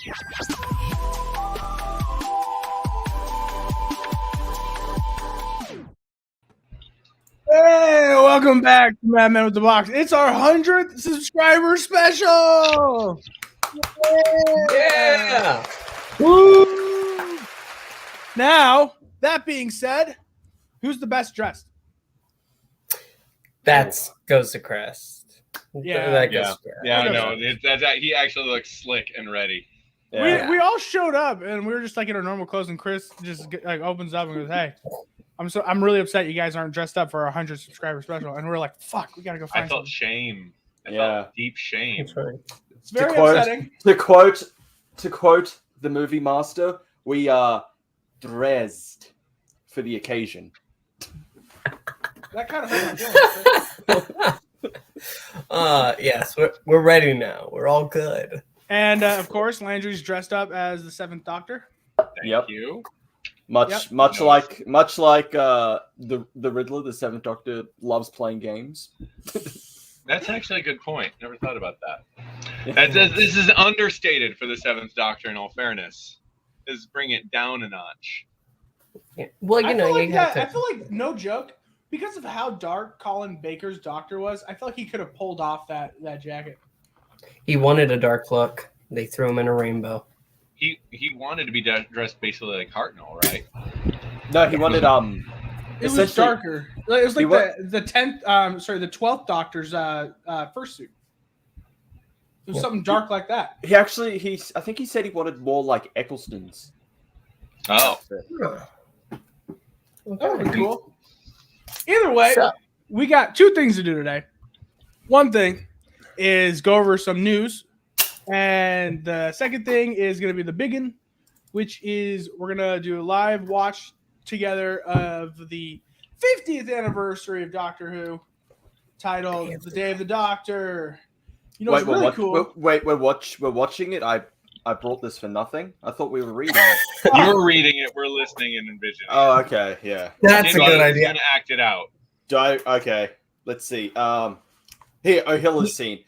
Hey, welcome back to Madman with the Box. It's our 100th subscriber special. Yeah. Woo! Now, that being said, who's the best dressed? That goes to Crest. Yeah. That goes to Crest. Yeah, I know. He actually looks slick and ready. Yeah. We all showed up and we were just like in our normal clothes, and Chris just like opens up and goes, "Hey, I'm really upset you guys aren't dressed up for our 100 subscriber special." And we're like, "Fuck, we gotta go find." I felt shame. I Yeah. felt deep shame. That's right. It's very upsetting. To quote the movie master, we are dressed for the occasion. That kind of hurt my feelings. Yes, we're ready now. We're all good. And of course, Landry's dressed up as the 7th Doctor. Thank you. Much like the Riddler, the 7th Doctor loves playing games. That's actually a good point. Never thought about that. This is understated for the 7th Doctor, in all fairness. Is bring it down a notch. Yeah. Well, I feel like, no joke, because of how dark Colin Baker's Doctor was, I feel like he could have pulled off that jacket. He wanted a dark look. They threw him in a rainbow. He wanted to be dressed basically like Hartnell, right? No, he wanted It was darker. It was like the 12th Doctor's first suit. It was something dark like that. I think he said he wanted more like Eccleston's. Oh. That would be cool. Either way, we got 2 things to do today. One thing is go over some news. And the second thing is going to be the big one, which is we're going to do a live watch together of the 50th anniversary of Doctor Who, titled The Day of the Doctor. You know, it's really cool. We're watching it. I brought this for nothing. I thought we were reading it. You were reading it. We're listening and envisioning. Oh, okay. Yeah. That's a good idea. Going to act it out. Okay. Let's see. Here, O'Hilla's scene.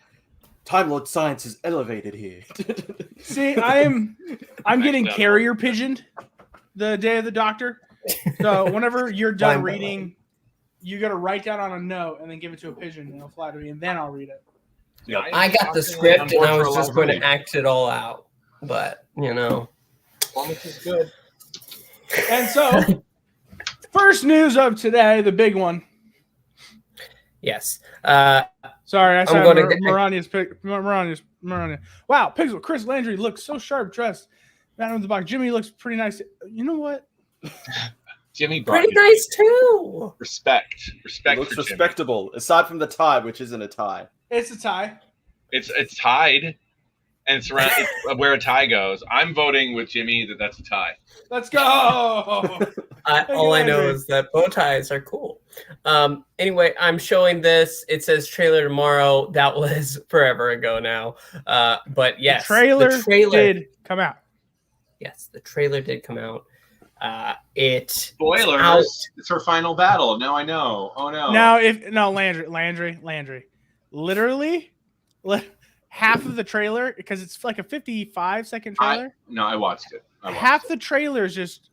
Time Lord science is elevated here. See, I'm getting carrier pigeoned the Day of the Doctor. So whenever you're done reading, you got to write down on a note and then give it to a pigeon, and it'll fly to me, and then I'll read it. Yeah, I got the script, and I was just going to act it all out. But, Performance is good. And so, first news of today, the big one. yes. Sorry, I said Marania's. Wow, Pixel, Chris Landry looks so sharp dressed. Man with the box. Jimmy looks pretty nice. You know what? Jimmy brought Pretty nice, too. Respect. It looks respectable, aside from the tie, which isn't a tie. It's a tie. It's tied, and it's where a tie goes. I'm voting with Jimmy that's a tie. Let's go. All I know is that bow ties are cool. Anyway, I'm showing this. It says trailer tomorrow. That was forever ago now. But yes, the trailer did come out. Yes, the trailer did come out. Spoilers. It's her final battle. Now I know. Oh no. Now, Landry. Literally, half of the trailer, because it's like a 55-second trailer. I watched it. Half the trailer is just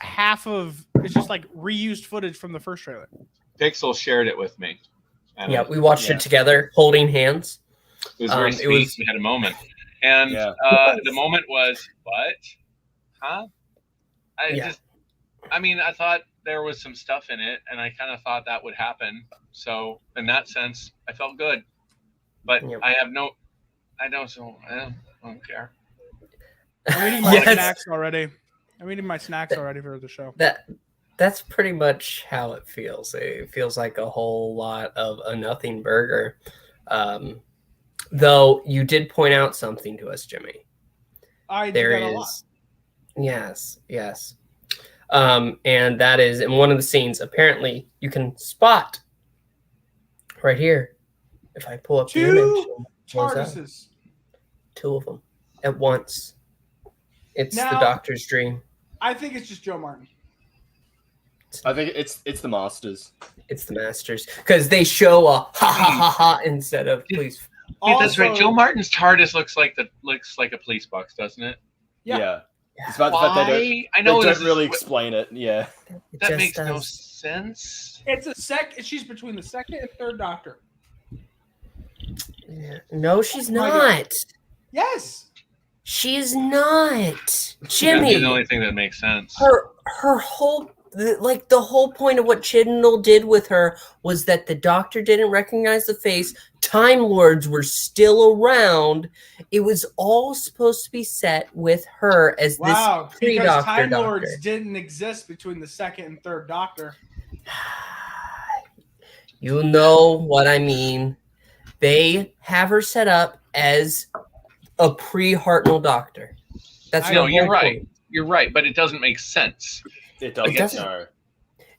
it's just like reused footage from the first trailer. Pixel shared it with me. Yeah, we watched it together, holding hands. It was very sweet. We had a moment. And the moment was, what? Huh? I thought there was some stuff in it, and I kind of thought that would happen. So in that sense, I felt good. But I don't care. I'm eating my snacks already. For the show. That's pretty much how it feels. It feels like a whole lot of a nothing burger. Though you did point out something to us, Jimmy. I did that a lot. Yes. And that is in one of the scenes. Apparently, you can spot right here. If I pull up the image, TARDISes. 2 of them at once. It's the Doctor's dream. I think it's just Joe Martin. I think it's the Masters. It's the Masters because they show a ha ha ha ha instead of please that's right. Joe Martin's TARDIS looks like a police box, doesn't it? Yeah. Despite the fact they don't really explain it. Yeah. That makes no sense. It's she's between the second and third Doctor. No, she's not. Yes. She's not. Jimmy. That's the only thing that makes sense. Her whole the whole point of what Chibnall did with her was that the Doctor didn't recognize the face. Time Lords were still around. It was all supposed to be set with her as this pre-Doctor. Because Time Lords didn't exist between the second and third Doctor. You know what I mean. They have her set up as a pre-Hartnell Doctor. That's you're right. You're right, but it doesn't make sense. It doesn't. No.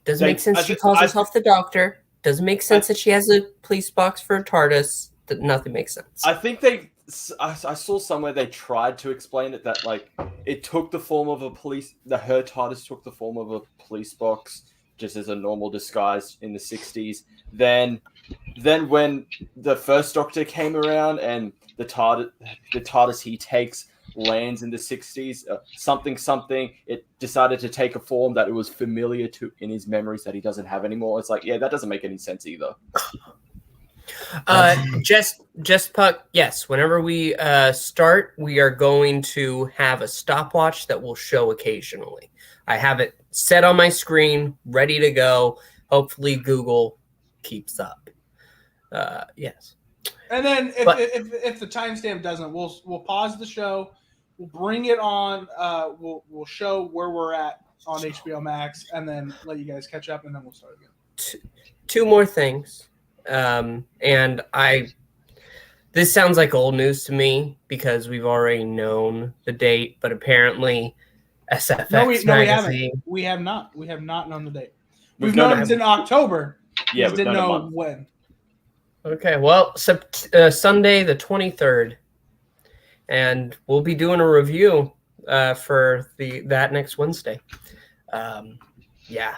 Doesn't make sense she calls herself the Doctor. Doesn't make sense that she has a police box for a TARDIS. That nothing makes sense. I think I saw somewhere they tried to explain it that it took the form of a police. Her TARDIS took the form of a police box just as a normal disguise in the 60s. Then when the first Doctor came around and the TARDIS he takes lands in the 60s, something, it decided to take a form that it was familiar to in his memories that he doesn't have anymore. It's that doesn't make any sense either. Just Puck, yes, whenever we start, we are going to have a stopwatch that will show occasionally. I have it set on my screen, ready to go. Hopefully Google keeps up. Yes. And then if the timestamp doesn't, we'll pause the show. We'll bring it on. We'll show where we're at on HBO Max, and then let you guys catch up, and then we'll start again. Two more things, this sounds like old news to me because we've already known the date, but apparently SFX magazine. We have not. We have not known the date. We've known it's in October. Yeah, we didn't know when. Okay, well, Sunday the 23rd, and we'll be doing a review for that next Wednesday. Yeah.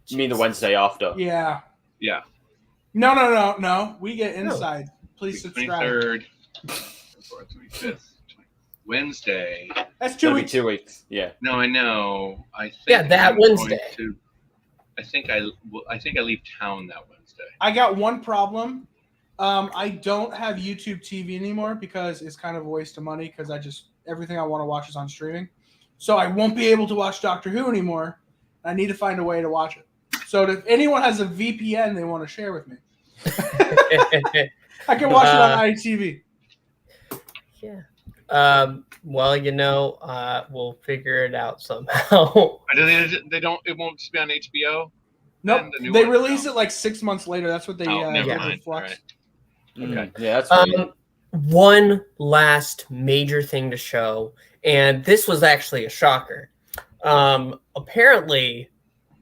You mean the Wednesday after? Yeah. Yeah. No. We get inside. Please subscribe. 23rd, 25th, Wednesday. That's 2 weeks. 2 weeks. Yeah. No, I know. I think that Wednesday. I think I leave town that Wednesday. I got one problem. I don't have YouTube TV anymore because it's kind of a waste of money because everything I want to watch is on streaming. So I won't be able to watch Doctor Who anymore. I need to find a way to watch it. So if anyone has a VPN they want to share with me, I can watch it on ITV. Yeah. Well, we'll figure it out somehow. They don't. It won't just be on HBO. Nope. They release it 6 months later. That's what they never mind. Flux. Right. Okay. Yeah, that's funny. One last major thing to show, and this was actually a shocker. Apparently,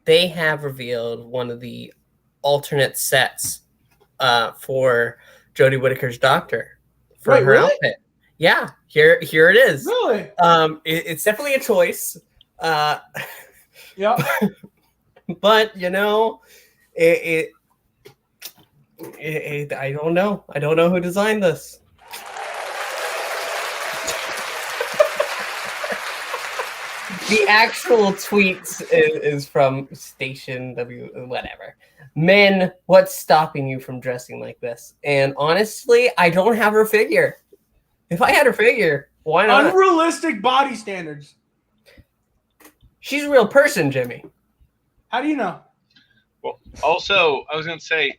they have revealed one of the alternate sets for Jodie Whittaker's Doctor for her outfit. Yeah, here it is. Really? It's definitely a choice. Yeah. But I don't know. I don't know who designed this. The actual tweets is from Station W, whatever. Men, what's stopping you from dressing like this? And honestly, I don't have her figure. If I had her figure, why not? Unrealistic body standards. She's a real person, Jimmy. How do you know? Well, also, I was going to say,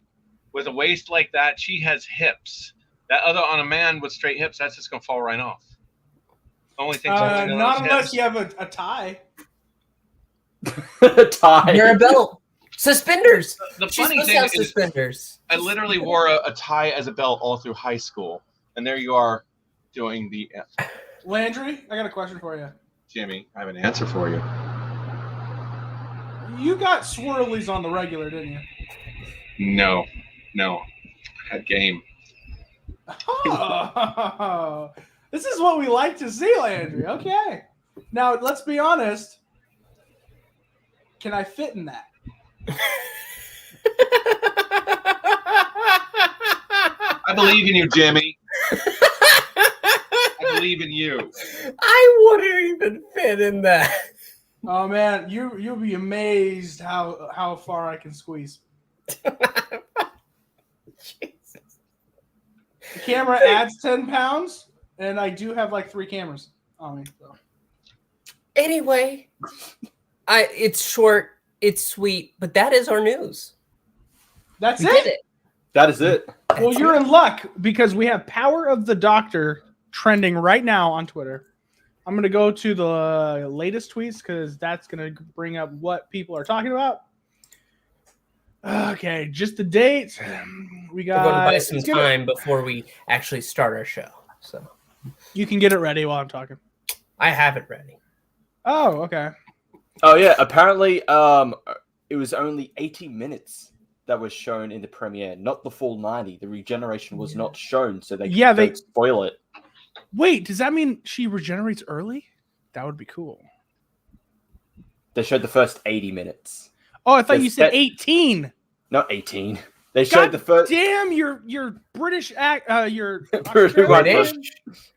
with a waist like that, she has hips. That other on a man with straight hips, that's just going to fall right off. Only thing. Not unless you have a tie. A tie. You're a belt. Suspenders. The funny thing is, suspenders. I literally wore a tie as a belt all through high school, and there you are doing the. Landry, I got a question for you. Jimmy, I have an answer for you. You got swirlies on the regular, didn't you? No. I had game. Oh, this is what we like to see, Landry. Okay. Now, let's be honest. Can I fit in that? I believe in you, Jimmy. I believe in you. I wouldn't even fit in that. Oh man, you'll be amazed how far I can squeeze. Jesus. The camera adds 10 pounds, and I do have like 3 cameras on me. So. Anyway, it's short, it's sweet, but that is our news. That's We it. did it. That is it. Well, you're in luck because we have Power of the Doctor trending right now on Twitter. I'm going to go to the latest tweets because that's going to bring up what people are talking about. Okay, just the date. We got. We're going to buy some time before we actually start our show. So you can get it ready while I'm talking. I have it ready. Oh, okay. Oh yeah, apparently it was only 80 minutes that was shown in the premiere, not the full 90. The regeneration was not shown, so they don't spoil it. Wait, does that mean she regenerates early? That would be cool. They showed the first 80 minutes. Oh, I thought you said 18. Not 18. They showed the first. Damn, your British your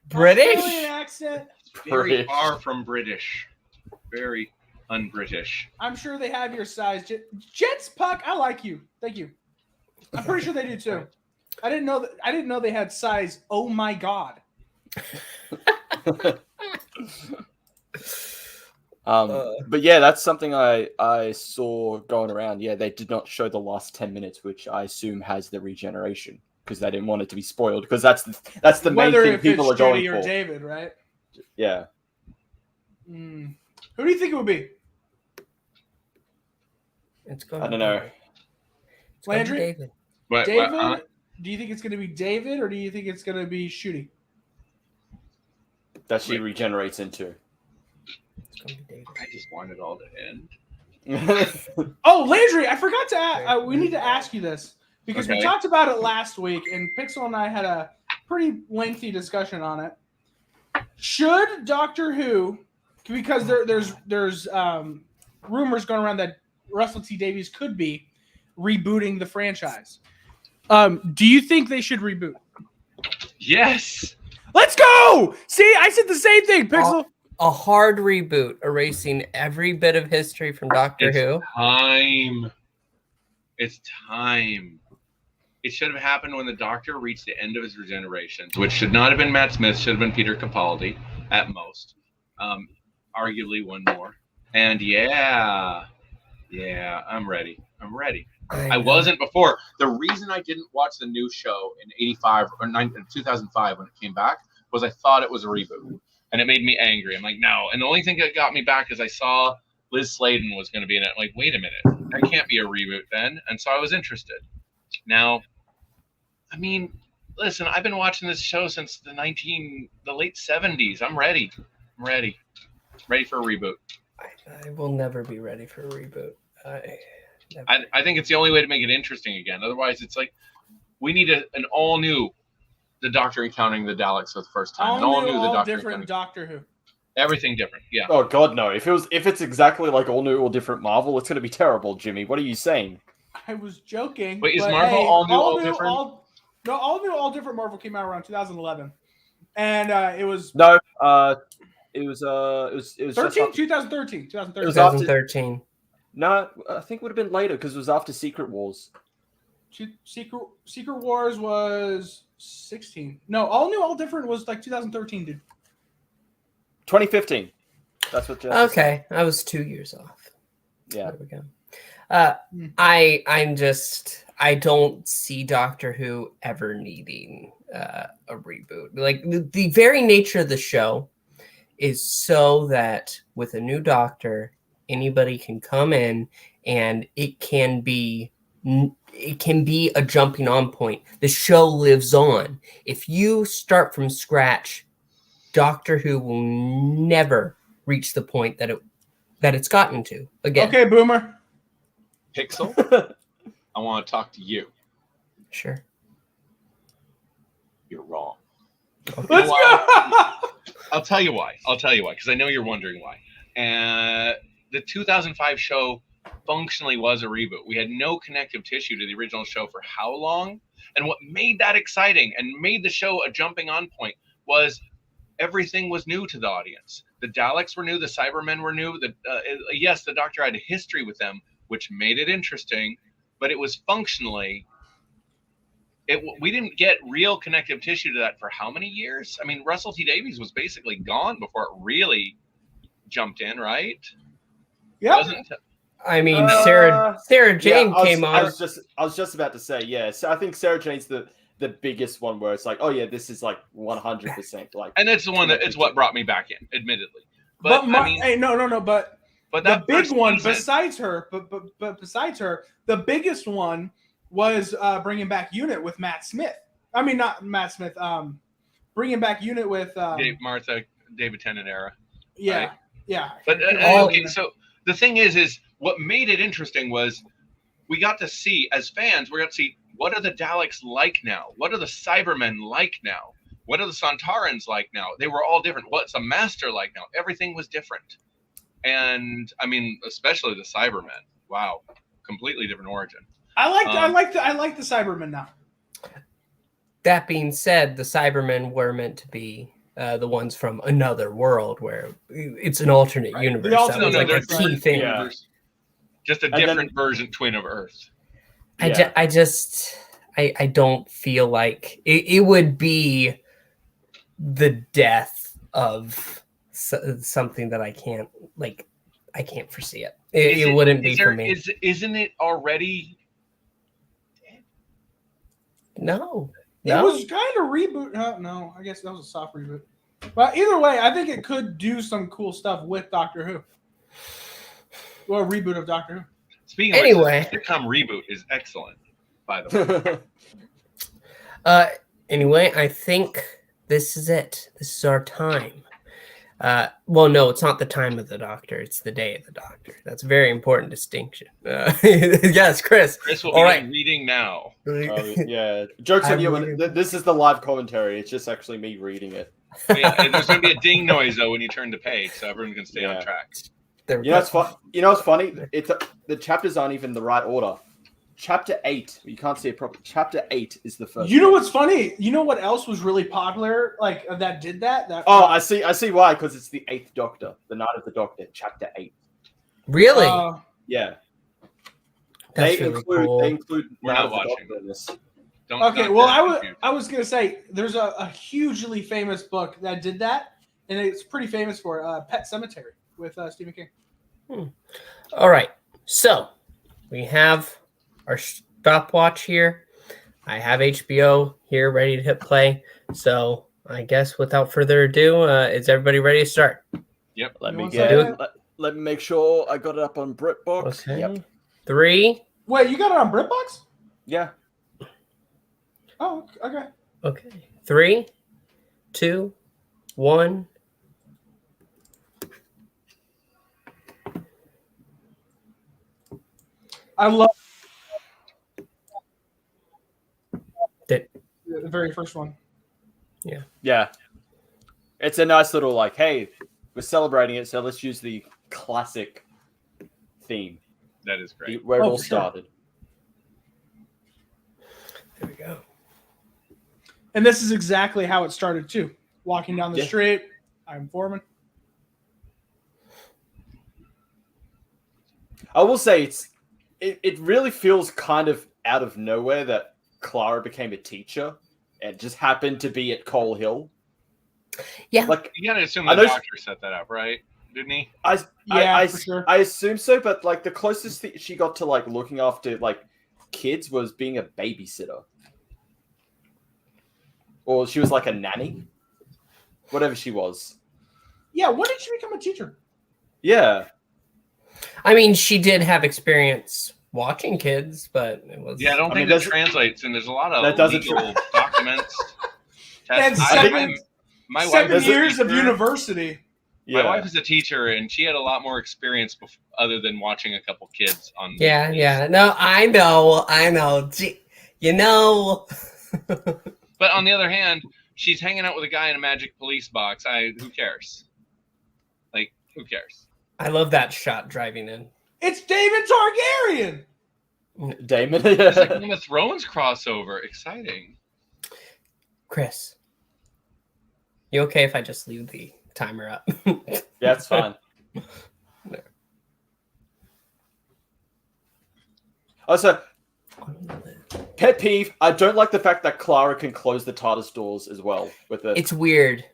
British accent. Very far from British. Very un-British. I'm sure they have your size. Jets Puck, I like you. Thank you. I'm pretty sure they do too. I didn't know they had size. Oh my god. But yeah, that's something I saw going around. Yeah, they did not show the last 10 minutes, which I assume has the regeneration because they didn't want it to be spoiled. Because that's the main thing people are going for. Or David, right? Yeah. Who do you think it would be? I don't know. Landry? David. David? Do you think it's going to be David or do you think it's going to be Shooty? That she regenerates into. It's going to be David. I just want it all to end. Oh, Landry, I forgot to ask. We need to ask you this because we talked about it last week and Pixel and I had a pretty lengthy discussion on it. Should Doctor Who, because there's rumors going around that Russell T Davies could be rebooting the franchise. Do you think they should reboot? Yes. Let's go! See, I said the same thing, Pixel. A hard reboot, erasing every bit of history from Doctor Who. It's time. It should have happened when the Doctor reached the end of his regeneration, which should not have been Matt Smith, should have been Peter Capaldi at most. Arguably one more. And yeah, I'm ready. I wasn't before. The reason I didn't watch the new show in 2005 when it came back was I thought it was a reboot. And it made me angry. I'm like, no. And the only thing that got me back is I saw Liz Sladen was going to be in it. I'm like, wait a minute. That can't be a reboot then. And so I was interested. Now, I mean, listen, I've been watching this show since the late 70s. I'm ready. Ready for a reboot. I will never be ready for a reboot. I think it's the only way to make it interesting again. Otherwise, it's like we need an all new The Doctor encountering the Daleks for the first time. All different Doctor Who. Everything different. Yeah. Oh God, no! If it's exactly like all new, all different Marvel, it's going to be terrible, Jimmy. What are you saying? I was joking. Wait, is Marvel all new, all different? All new, all different. Marvel came out around 2011, and it was no. It was 2013. 2013. No, I think it would have been later because it was after Secret Wars. Secret Wars was 16. No, all new, all different was like 2013, dude. 2015. That's what. Okay, I was 2 years off. Yeah. There we go. I don't see Doctor Who ever needing a reboot. Like the very nature of the show is so that with a new Doctor, anybody can come in and it can be a jumping on point. The show lives on. If you start from scratch, Doctor Who will never reach the point that it's gotten to again. Okay, Boomer. Pixel, I want to talk to you. Sure. You're wrong. Okay. Let's go. I'll tell you why, because I know you're wondering why. The 2005 show functionally was a reboot. We had no connective tissue to the original show for how long? And what made that exciting and made the show a jumping on point was everything was new to the audience. The Daleks were new, the Cybermen were new. Yes, the Doctor had a history with them, which made it interesting, but it was functionally. We didn't get real connective tissue to that for how many years? I mean, Russell T Davies was basically gone before it really jumped in, right? Yeah. I mean, Sarah Jane came on. I was just about to say, yeah. So I think Sarah Jane's the biggest one where it's like, oh yeah, this is like 100% like. And it's the one it's what brought me back in, admittedly. But I mean, hey, no. But the big one besides her, but besides her, the biggest one was bringing back Unit with Matt Smith. I mean, not Matt Smith. Bringing back Unit with David Tennant era. Yeah, right? Yeah. But okay, so the thing is what made it interesting was we got to see, as fans, we got to see what are the Daleks like now? What are the Cybermen like now? What are the Sontarans like now? They were all different. What's a Master like now? Everything was different. And I mean, especially the Cybermen. Wow, completely different origin. I like the Cybermen now. That being said, the Cybermen were meant to be the ones from another world where it's an alternate universe. That was like a key thing. Yeah. Just a different version twin of Earth. I don't feel like it would be the death of something that I can't foresee it. It wouldn't be for me. Isn't it already dead? No. It was kind of reboot. No, I guess that was a soft reboot. But either way, I think it could do some cool stuff with Doctor Who. Well, a reboot of Doctor Who. Speaking of which, the sitcom reboot is excellent, by the way. Anyway, I think this is it. This is our time. Well, no, it's not the time of the Doctor. It's the day of the Doctor. That's a very important distinction. Yes, Chris. Chris will be reading now. Yeah. Joke's on you. This is the live commentary. It's just actually me reading it. Yeah, and there's going to be a ding noise, though, when you turn the page, so everyone can stay on track. You know what's funny? The chapters aren't even the right order. Chapter 8, you can't see it properly. Chapter 8 is the first. You know what's funny? You know what else was really popular? Like that did that. I see why. Because it's the 8th Doctor, the Night of the Doctor, Chapter 8. Really? Yeah. That's really cool. They include. We're not watching this. Okay, well, I was gonna say there's a hugely famous book that did that, and it's pretty famous for Pet Cemetery with Stephen King. All right, so we have our stopwatch here. I have HBO here ready to hit play. So I guess without further ado, is everybody ready to start? Yep. Let me make sure I got it up on BritBox. Okay. Yep. 3. Wait, you got it on BritBox? Yeah. Oh, okay. Okay. 3, 2, 1. I love the very first one. Yeah. Yeah. It's a nice little like, hey, we're celebrating it, so let's use the classic theme. That is great. Where it all started. There we go. And this is exactly how it started too. Walking down the street, I'm Foreman. I will say it really feels kind of out of nowhere that Clara became a teacher and just happened to be at Coal Hill. Yeah. Like, you gotta assume the Doctor set that up, right? Didn't he? For sure. I assume so, but like the closest thing she got to like looking after like kids was being a babysitter. Or she was like a nanny. Whatever she was. Yeah, when did she become a teacher? Yeah. I mean, she did have experience watching kids, but it was... Yeah, I don't think that translates, and there's a lot of legal documents. And 7 years of university. My wife is a teacher, and she had a lot more experience other than watching a couple kids on... Yeah. No, I know. Gee, you know... But on the other hand, she's hanging out with a guy in a magic police box. Who cares? Like, who cares? I love that shot driving in. It's David Targaryen. Damon. It's like Game of Thrones crossover. Exciting. Chris, you okay if I just leave the timer up? Yeah, it's fine. Also, pet peeve, I don't like the fact that Clara can close the TARDIS doors as well with it. It's weird.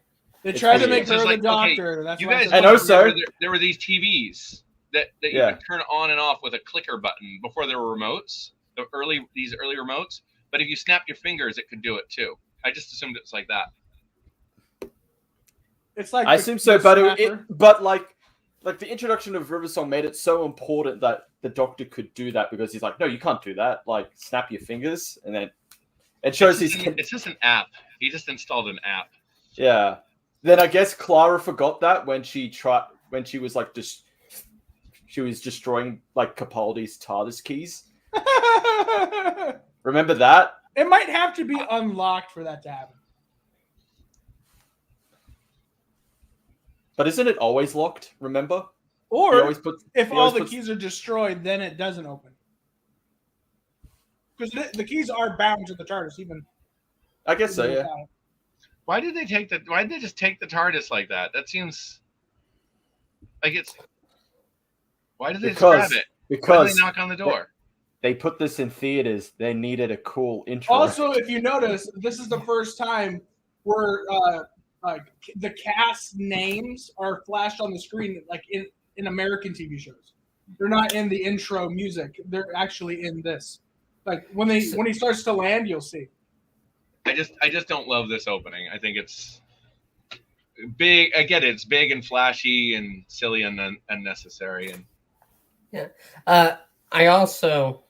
They It's tried to weird. make It's her just the like, doctor. okay, That's you why I guys said- And also- there were these TVs that you Yeah. could turn on and off with a clicker button before there were remotes. These early remotes. But if you snap your fingers, it could do it too. I just assumed it was like that. it's like I the- assume so, the but snapper. like the introduction of Riversong made it so important that the Doctor could do that because he's like, no, you can't do that. Like, snap your fingers, and then it shows It's just an app. He just installed an app. yeah. Then I guess Clara forgot that when she was like she was destroying like Capaldi's TARDIS keys. Remember that? It might have to be unlocked for that to happen. But isn't it always locked? Remember? He Or always puts, if he all always the puts- keys are destroyed, then it doesn't open. Because the keys are bound to the TARDIS, even. I guess so, even yeah. without it. Why did they just take the TARDIS like that? That seems like it's. Why did they just grab it? Why did Because they knock on the door? they put this in theaters, they needed a cool intro. Also, if you notice, this is the first time where like the cast names are flashed on the screen, like in American TV shows. They're not in the intro music. They're actually in this. Like when he starts to land, you'll see. I just don't love this opening. I think it's big. I get it. It's big and flashy and silly and unnecessary. And I also,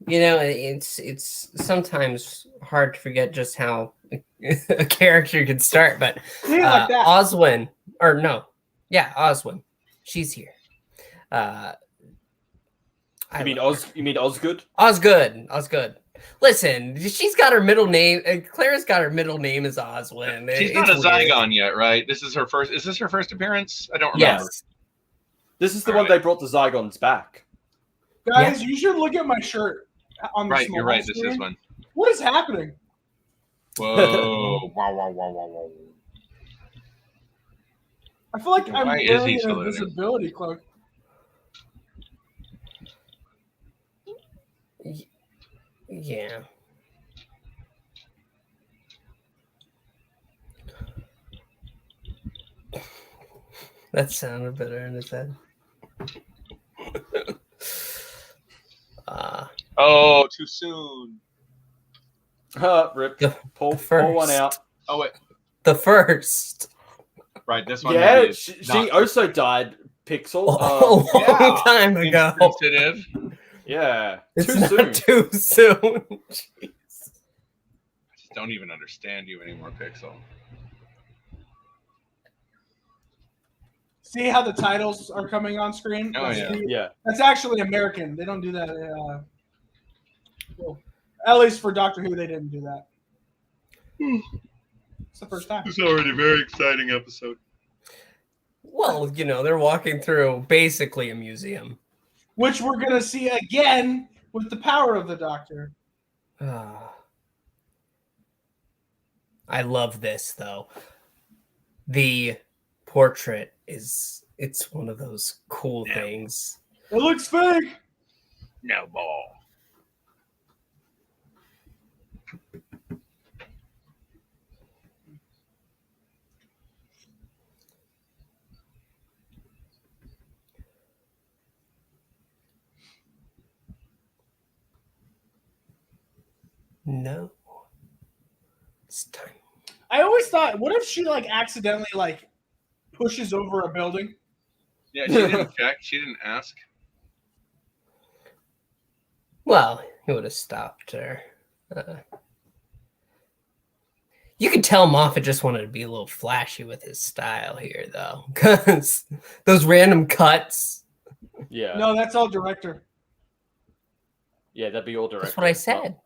it's sometimes hard to forget just how a character can start. But See, like that. Oswin, Oswin, she's here. You mean Osgood? Osgood. Listen, she's got her middle name. Clara's got her middle name as Oswin. she's not a Zygon yet, right? This is her first. Is this her first appearance? I don't remember. Yes. This is the one they brought the Zygons back. Guys, you should look at my shirt on the Right, small you're right. This screen. is one. What is happening? Whoa! wow! I feel like I'm Why is wearing he an saluting? invisibility cloak. Yeah. That sounded better in his head. Oh, too soon. Rip. The Pull first. one out. Oh wait, The first. right. This one. Yeah, maybe is she not also died, Pixel. A long yeah. time ago. sensitive. Yeah. It's Too not soon. too soon. Jeez. I just don't even understand you anymore, Pixel. See how the titles are coming on screen? Oh, yeah. Yeah. That's actually American. They don't do that. Well, at least for Doctor Who, they didn't do that. It's the first time. It's already a very exciting episode. Well, they're walking through basically a museum. Which we're going to see again with the power of the Doctor. I love this though. The portrait it's one of those cool things. It looks fake. No ball. No. It's time. I always thought, what if she accidentally pushes over a building? Yeah, she didn't check. She didn't ask. Well, he would have stopped her. You could tell Moffat just wanted to be a little flashy with his style here, though, because those random cuts. Yeah. No, that's all director. Yeah, that'd be all direct. That's what I said.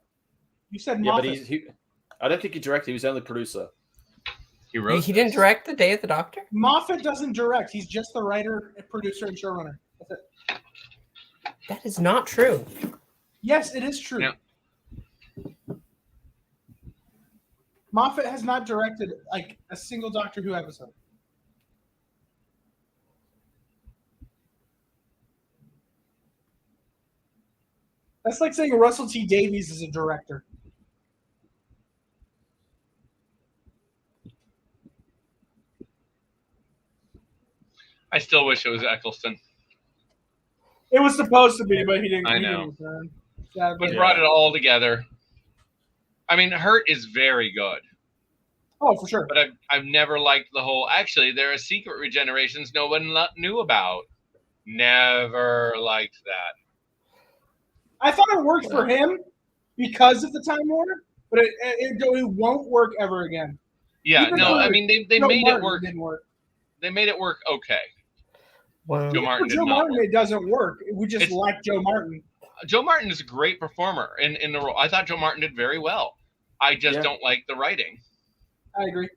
You said Yeah, but Moffat. I don't think he directed. He was only producer. He wrote. He didn't this. direct The Day of the Doctor? Moffat doesn't direct. He's just the writer, producer, and showrunner. That's it. That is not true. Yes, it is true. Yeah. Moffat has not directed like a single Doctor Who episode. That's like saying Russell T Davies is a director. I still wish it was Eccleston. It was supposed to be, but he didn't. I He know. didn't return. Sadly. He brought it all together. I mean, Hurt is very good, Oh, for sure. but I've never liked the whole. Actually, there are secret regenerations no one knew about. Never liked that. I thought it worked for him because of the Time Lord, but it won't work ever again. Yeah, Even no, for I mean they Joe made Martin, it work. Didn't work. They made it work okay. Wow. Joe Martin For did Joe not Martin, work. it doesn't work. We just It's- like Joe Martin. Joe Martin is a great performer in the role. I thought Joe Martin did very well. I just Yeah. don't like the writing. I agree.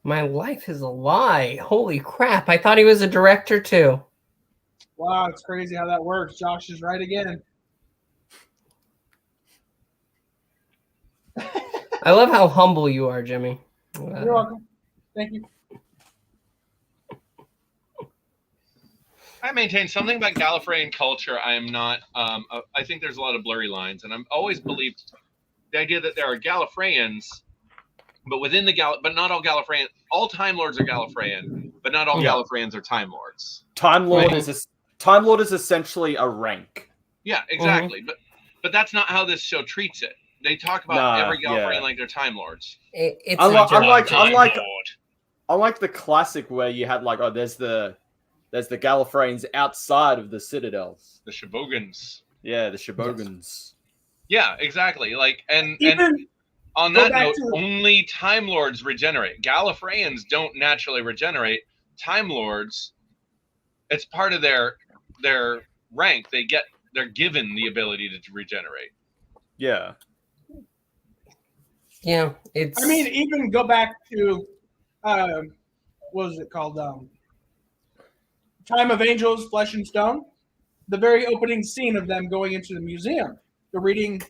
My life is a lie. Holy crap. I thought he was a director too. Wow, it's crazy how that works. Josh is right again. I love how humble you are, Jimmy. You're welcome. Thank you. I maintain something about Gallifreyan culture. I am not. I think there's a lot of blurry lines, and I'm always believed the idea that there are Gallifreyans, but within the but not all Gallifreyan. All Time Lords are Gallifreyan, but not all Yeah. Gallifreyans are Time Lords. Time Lord Right. Time Lord is essentially a rank. Yeah, exactly. But that's not how this show treats it. They talk about every Gallifreyan like they're Time Lords. It's Unlike Time Lord. unlike the classic where you had like there's the Gallifreyans outside of the Citadels. The Shibogans. Yeah, the Shibogans. Yeah, exactly. Like and Even on go that back note, to- only Time Lords regenerate. Gallifreyans don't naturally regenerate. Time Lords, it's part of their rank. They're given the ability to regenerate. Yeah. Yeah, it's. I mean, even go back to what was it called? Time of Angels, Flesh and Stone. The very opening scene of them going into the museum. They're reading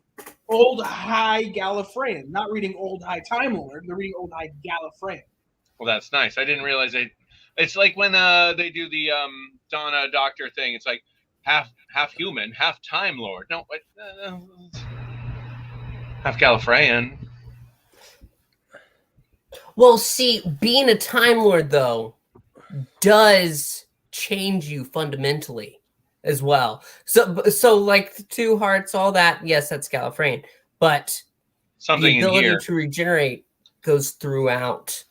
Old High Gallifreyan, not reading Old High Time Lord. They're reading Old High Gallifreyan. Well, that's nice. I didn't realize it's like when they do the Donna Doctor thing. It's like half human, half Time Lord. No, half Gallifreyan. Well, see, being a Time Lord, though, does change you fundamentally as well. So like the two hearts, all that, yes, that's Gallifreyan. But Something the in ability here. to regenerate goes throughout.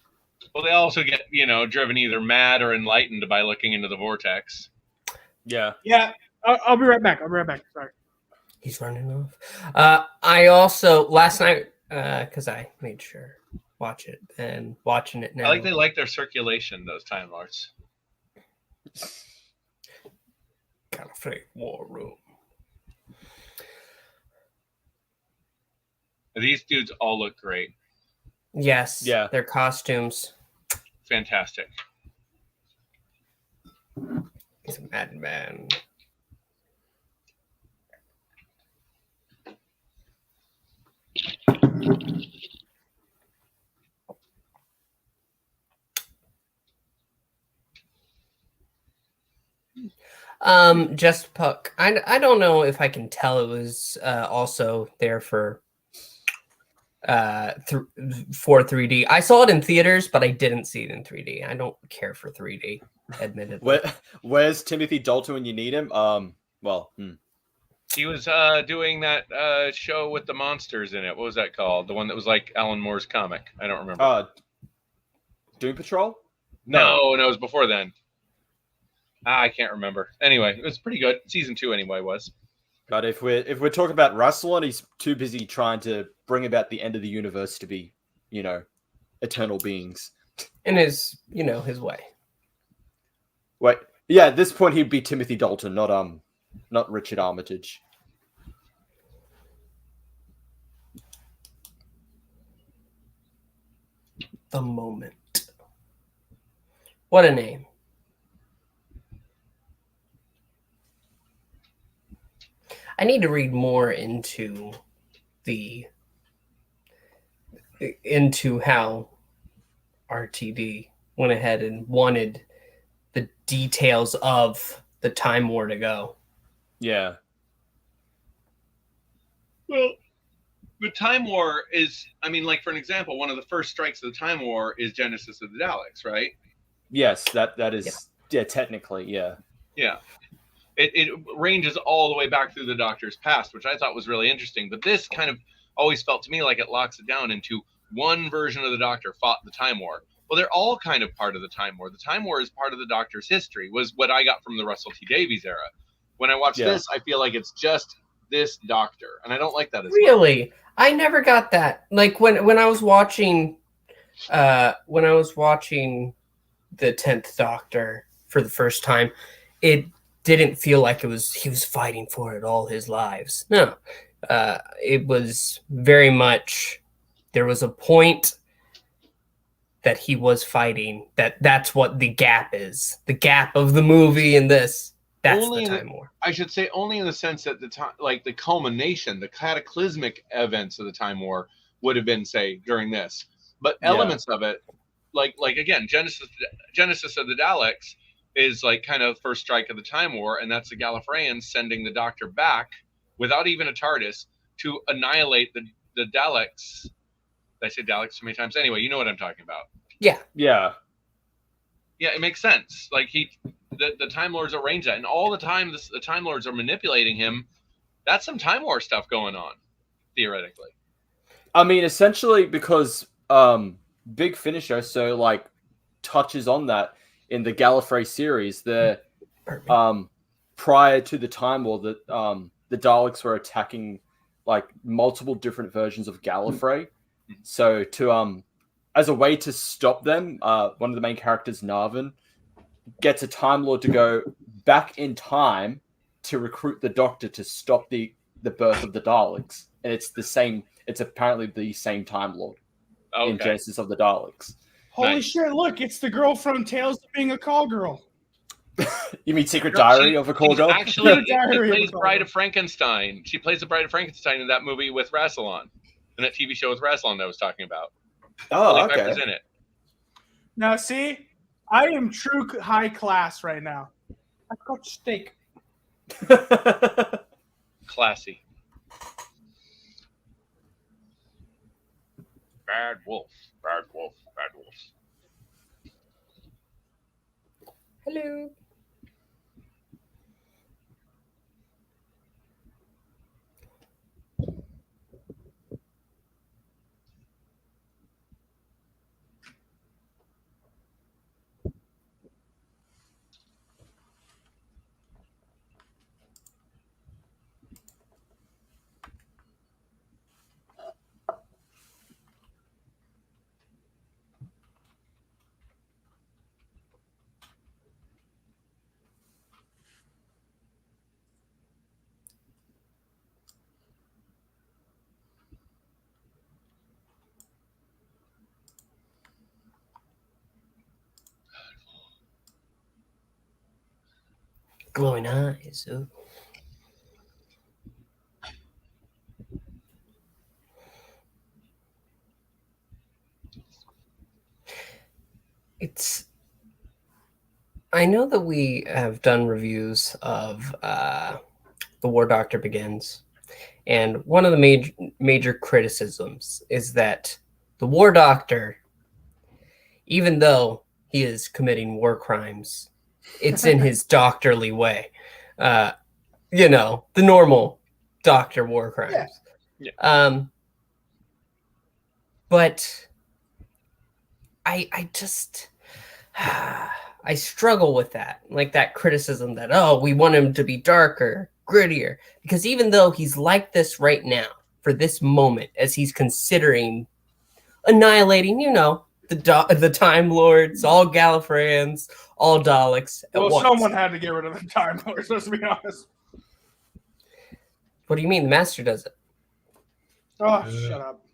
Well, they also get driven either mad or enlightened by looking into the vortex. Yeah. Yeah, I'll be right back. Sorry. He's running off. I also, last night, because I made sure, watch it, and watching it now. I like they like their circulation. Those Time Lords. Gallifrey War Room. These dudes all look great. Yes. Yeah. Their costumes. Fantastic. He's a madman. Just Puck. I don't know if I can tell it was also there for 3D. I saw it in theaters, but I didn't see it in 3D. I don't care for 3D, admittedly. Where's Timothy Dalton when you need him? He was doing that show with the monsters in it. What was that called? The one that was like Alan Moore's comic. I don't remember. Doom Patrol? No, it was before then. I can't remember. Anyway, it was pretty good. Season 2 anyway was. But if we're talking about Russell, and he's too busy trying to bring about the end of the universe to be, eternal beings. In his way. Wait, yeah, at this point he'd be Timothy Dalton, not Richard Armitage. The Moment. What a name. I need to read more into how RTD went ahead and wanted the details of the Time War to go. Yeah. Well, the Time War is, I mean, like, for an example, one of the first strikes of the Time War is Genesis of the Daleks, right? Yes, that is technically, yeah. Yeah. It ranges all the way back through the Doctor's past, which I thought was really interesting. But this kind of always felt to me like it locks it down into one version of the Doctor fought the Time War. Well, they're all kind of part of the Time War. The Time War is part of the Doctor's history, was what I got from the Russell T Davies era. When I watch this, I feel like it's just this Doctor, and I don't like that as really much. I never got that. Like when I was watching the 10th Doctor for the first time, it didn't feel like he was fighting for it all his lives. No, it was very much, there was a point that he was fighting, that's what the gap is. The gap of the movie and this. That's only the Time War. I should say only in the sense that the time, like the culmination, the cataclysmic events of the Time War would have been, say, during this. But elements of it, like again, Genesis of the Daleks is like kind of first strike of the Time War, and that's the Gallifreyans sending the Doctor back without even a TARDIS to annihilate the Daleks. Did I say Daleks so many times? Anyway, you know what I'm talking about. Yeah. Yeah. Yeah, it makes sense. Like the Time Lords arrange that, and all the time the Time Lords are manipulating him. That's some Time War stuff going on, theoretically. I mean, essentially, because Big Finish also like touches on that in the Gallifrey series. The prior to the Time War, that the Daleks were attacking like multiple different versions of Gallifrey. So to as a way to stop them, one of the main characters, Narvin, gets a Time Lord to go back in time to recruit the Doctor to stop the birth of the Daleks. And it's the same. It's apparently the same Time Lord in Genesis of the Daleks. Holy shit! Look, it's the girl from Tales of Being a Call Girl. You mean Secret Diary of a Call Girl? Actually, she plays Bride of Frankenstein. She plays the Bride of Frankenstein in that movie with Rassilon, in that TV show with Rassilon that I was talking about. Oh, okay. In it. Now, see, I am true high class right now. I've got steak. Classy. Bad wolf. Bad wolf. Bad wolf. Hello. Glowing eyes. Ooh. I know that we have done reviews of The War Doctor Begins, and one of the major criticisms is that the War Doctor, even though he is committing war crimes, it's in his doctorly way. You know, the normal Doctor war crimes. Yeah. But I just I struggle with that, like that criticism that, oh, we want him to be darker, grittier, because even though he's like this right now for this moment, as he's considering annihilating, you know, the Time Lords, all Gallifreyans, all Daleks at once. Someone had to get rid of the Time Lords, let's be honest. What do you mean? The Master does it. Oh, shut up.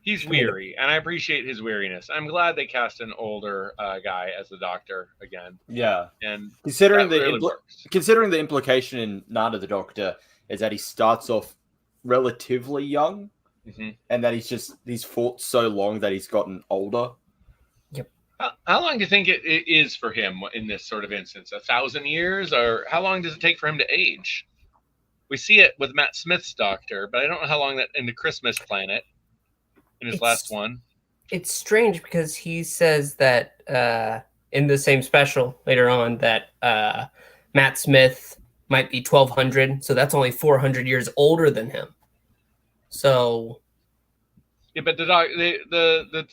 He's weary, and I appreciate his weariness. I'm glad they cast an older guy as the Doctor again. Yeah, and considering that really works. considering the implication in Night of the Doctor is that he starts off relatively young, and that he's fought so long that he's gotten older. Yep. How long do you think it is for him in this sort of instance? 1,000 years, or how long does it take for him to age? We see it with Matt Smith's Doctor, but I don't know how long that in the Christmas Planet. In his last one, it's strange because he says that in the same special later on that Matt Smith might be 1200, so that's only 400 years older than him. So, yeah, but the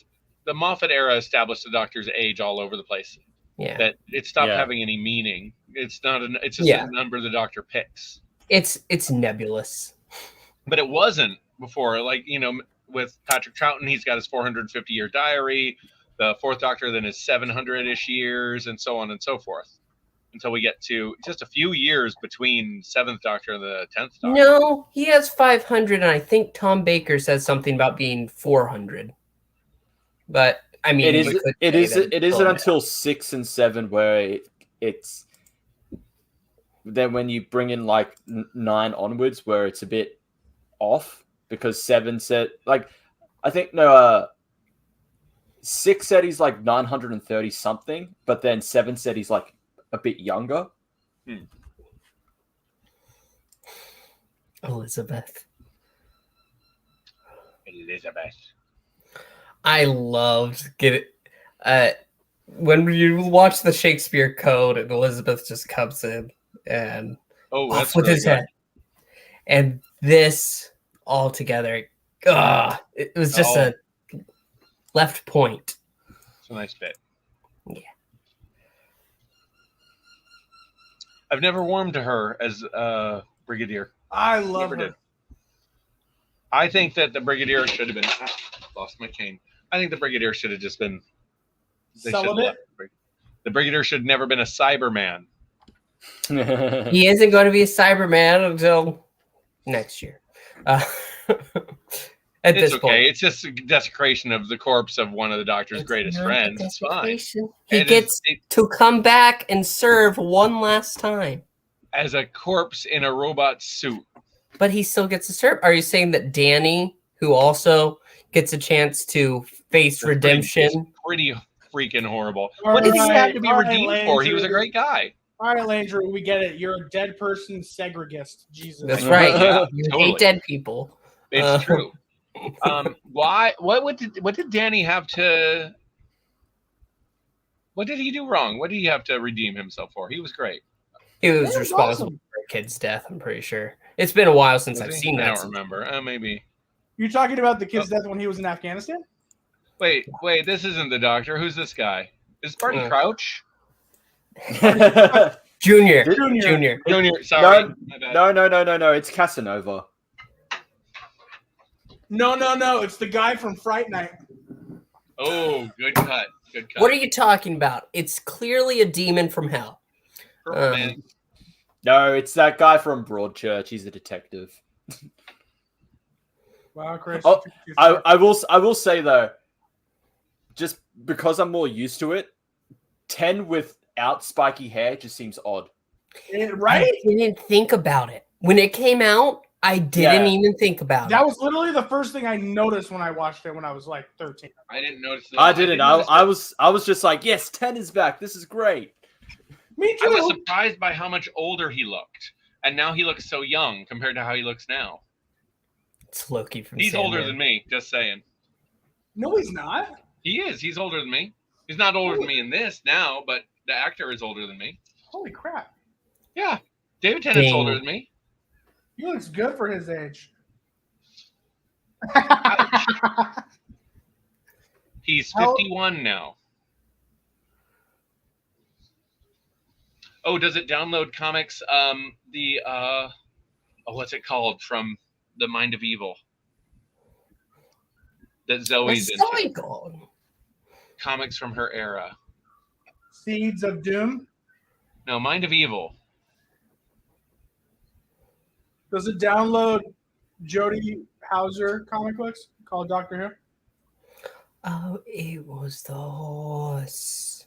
Moffat era established the Doctor's age all over the place. Yeah, that it stopped having any meaning. It's not. It's just a number the Doctor picks. It's nebulous, but it wasn't before. Like with Patrick Troughton, he's got his 450-year diary. The Fourth Doctor then is 700-ish years, and so on and so forth, until we get to just a few years between Seventh Doctor and the 10th Doctor. No, he has 500, and I think Tom Baker says something about being 400. But I mean, it isn't until 6 and 7 where it's then when you bring in like 9 onwards where it's a bit off. Because 7 said, like, I think, 6 said he's like 930 something, but then 7 said he's like a bit younger. Elizabeth. I loved when you watch the Shakespeare Code and Elizabeth just comes in and off with his head. And this all together, it was just a left point. It's a nice bit. Yeah. I've never warmed to her as Brigadier. I love her. Did. I think that the Brigadier should have been. Lost my cane. I think the Brigadier should have just been. Celibate? The Brigadier should have never been a Cyberman. He isn't going to be a Cyberman until next year. At this point, it's just a desecration of the corpse of one of the Doctor's greatest friends. It's fine. He gets to come back and serve one last time as a corpse in a robot suit. But he still gets to serve. Are you saying that Danny, who also gets a chance to face redemption, pretty freaking horrible? What did he have to be redeemed for? He was a great guy. All right, Landry, we get it. You're a dead person segregist. Jesus. That's right. Yeah, you hate dead people. It's true. Why? What did Danny have to? What did he do wrong? What did he have to redeem himself for? He was great. He was responsible for a kid's death. I'm pretty sure. It's been a while since I've seen that. I don't remember. Maybe. You're talking about the kid's death when he was in Afghanistan? Wait. This isn't the Doctor. Who's this guy? Is Barty Crouch? Junior. Sorry. No. It's Casanova. No. It's the guy from Fright Night. Oh, good cut. What are you talking about? It's clearly a demon from hell. No, it's that guy from Broadchurch. He's a detective. Wow, Chris. I will say though, just because I'm more used to it, 10 without spiky hair just seems odd. Right? I didn't think about it. When it came out, I didn't even think about it. That was literally the first thing I noticed when I watched it when I was like 13. I didn't notice that. I didn't. I was just like, yes, 10 is back. This is great. Me too. I was surprised by how much older he looked. And now he looks so young compared to how he looks now. It's Loki from He's older than me, just saying. No, he's not. He is. He's older than me. He's not older than me in this now, but the actor is older than me. Holy crap. Yeah. David Tennant's older than me. He looks good for his age. He's 51 now. Oh, does it download comics? What's it called from the Mind of Evil? That Zoe's into. Comics from her era. Seeds of Doom? No, Mind of Evil. Does it download Jodie Hauser comic books called Doctor Who? Oh, it was the horse.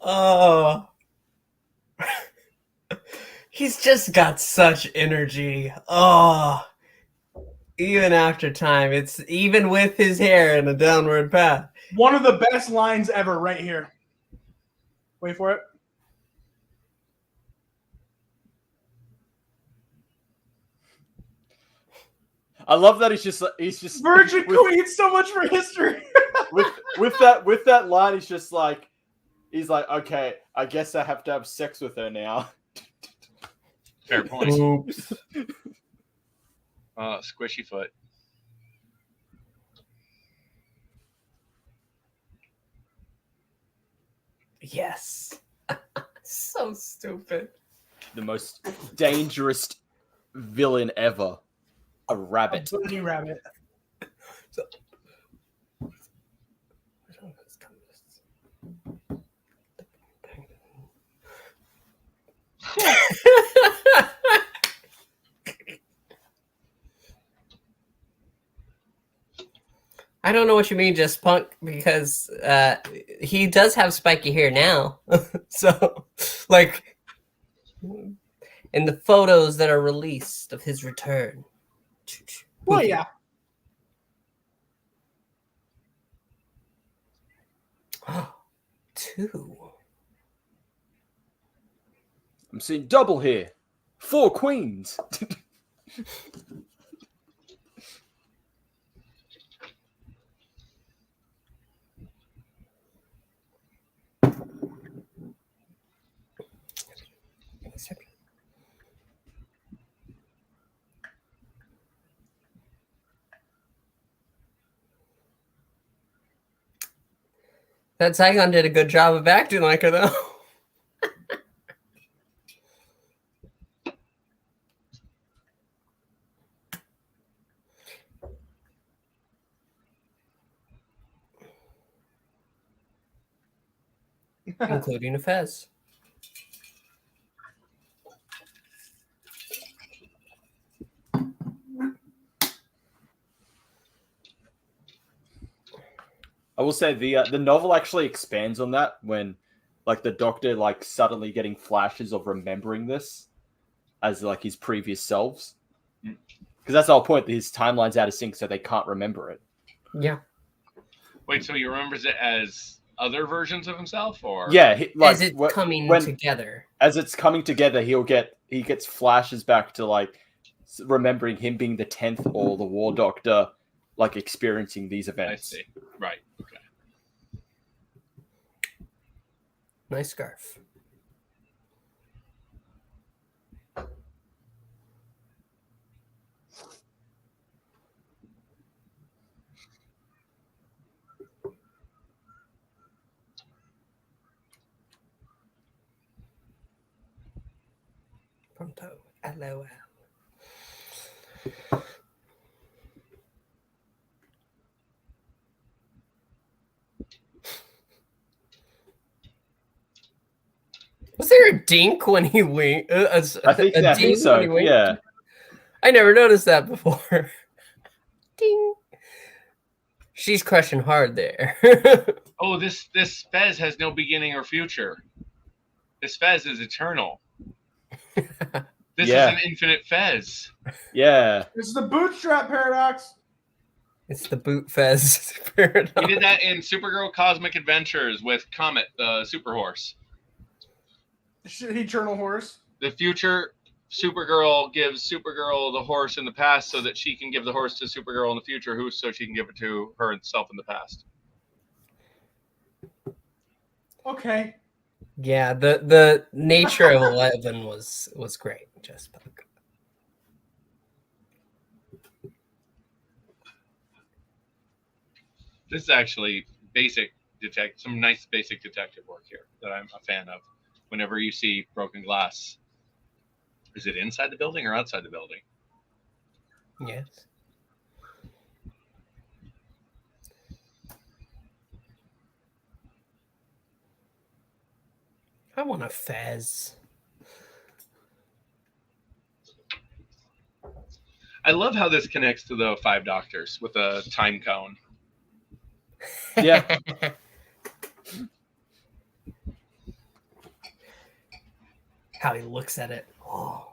Oh. He's just got such energy. Oh. Even after time, it's even with his hair in a downward path. One of the best lines ever right here. Wait for it. I love that he's just Virgin Queen, so much for history. with that line, he's like, okay, I guess I have to have sex with her now. Fair point. Oops. Squishy foot. Yes. So stupid. The most dangerous villain ever. A rabbit. A bunny rabbit. I don't know what you mean, just punk, because he does have spiky hair now. So, like, in the photos that are released of his return. Well, yeah. Two. I'm seeing double here. 4 queens. That Saigon did a good job of acting like her, though. Including a fez. I will say the novel actually expands on that when, like, the Doctor suddenly getting flashes of remembering this as like his previous selves, because that's the whole point. His timeline's out of sync, so they can't remember it. Yeah. Wait, so he remembers it as other versions of himself, or Yeah, as it's coming together. As it's coming together, he gets flashes back to remembering him being the 10th or the War Doctor, experiencing these events. I see. Right. Okay. Nice scarf. Pronto. LOL. Was there a dink when he winked? I think so. Yeah. I never noticed that before. Ding. She's crushing hard there. Oh, this Fez has no beginning or future. This Fez is eternal. This is an infinite Fez. Yeah. This is the bootstrap paradox. It's the boot Fez paradox. He did that in Supergirl Cosmic Adventures with Comet, the super horse. Eternal horse. The future Supergirl gives Supergirl the horse in the past so that she can give the horse to Supergirl in the future, so she can give it to herself in the past. Okay. Yeah, the nature of 11 was great, just Puck. This is actually some nice basic detective work here that I'm a fan of. Whenever you see broken glass, is it inside the building or outside the building? Yes. I want a Fez. I love how this connects to the Five Doctors with a time cone. Yeah. How he looks at it. Oh.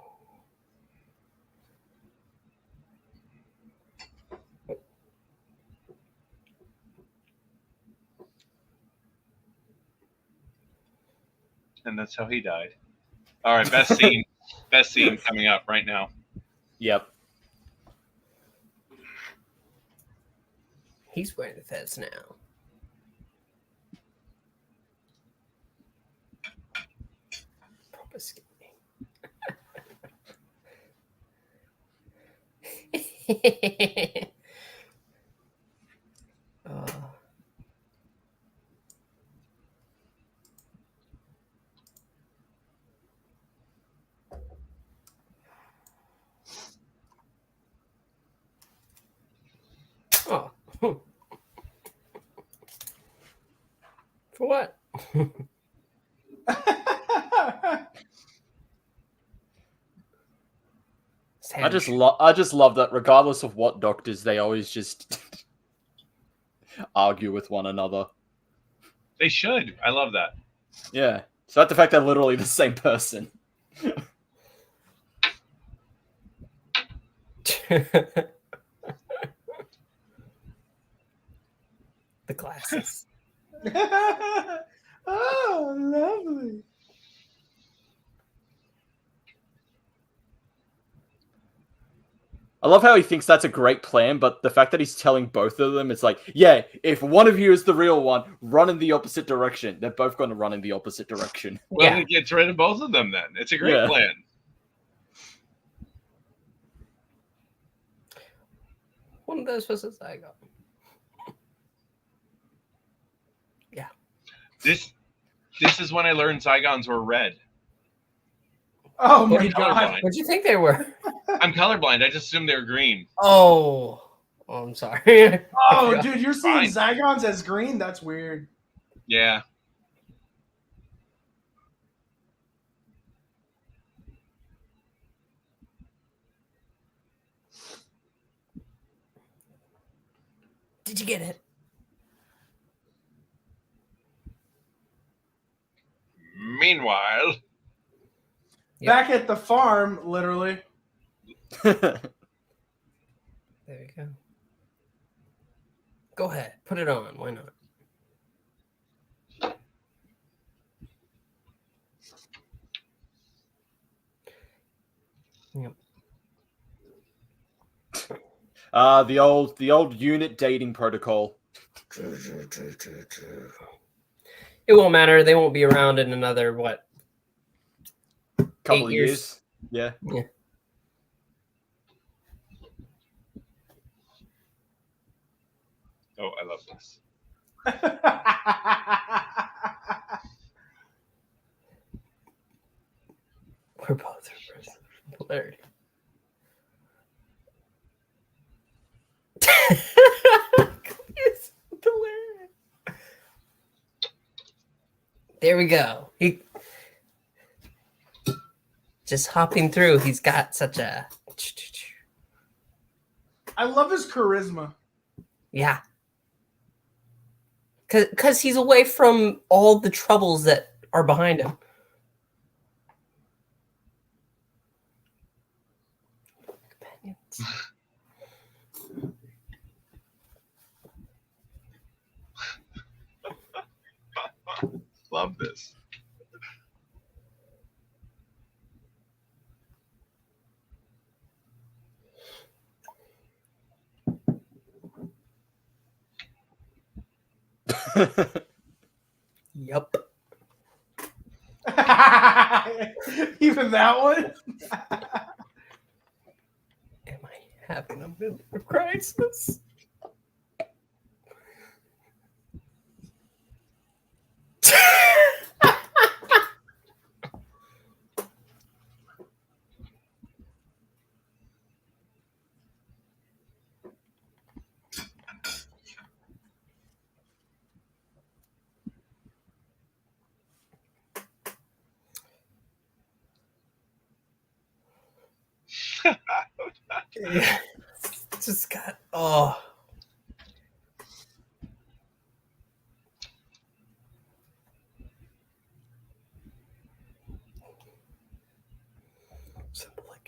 And that's how he died. All right, best scene. Best scene coming up right now. Yep. He's wearing the fez now. Proper skinny. Oh. Oh. For what? I just love that regardless of what doctors, they always just argue with one another. They should. I love that. Yeah. So the fact they're literally the same person. The glasses. Oh, lovely. I love how he thinks that's a great plan, but the fact that he's telling both of them, it's like, yeah, if one of you is the real one, run in the opposite direction. They're both going to run in the opposite direction. Well, Yeah. it gets rid of both of them then. It's a great Yeah. plan. One of those was a Zygon. Yeah. This is when I learned Zygons were red. Oh my I'm god. colorblind. What'd you think they were? I'm colorblind. I just assumed they were green. Oh, I'm sorry. Oh, dude, you're seeing Fine. Zygons as green? That's weird. Yeah. Did you get it? Meanwhile, Yep. Back at the farm, literally. There you go. Go ahead. Put it on. Why not? Yep. The old unit dating protocol. It won't matter. They won't be around in another, what? Couple 8 of years. years. Yeah. Yeah. oh, I love this. We're both reverse polarity. It's hilarious. There we go. He just hopping through. He's got such a I love his charisma. yeah. Cause he's away from all the troubles that are behind him. Companions. Love this. Yep. Even that one? Am I having a midlife crisis? Yeah. Just got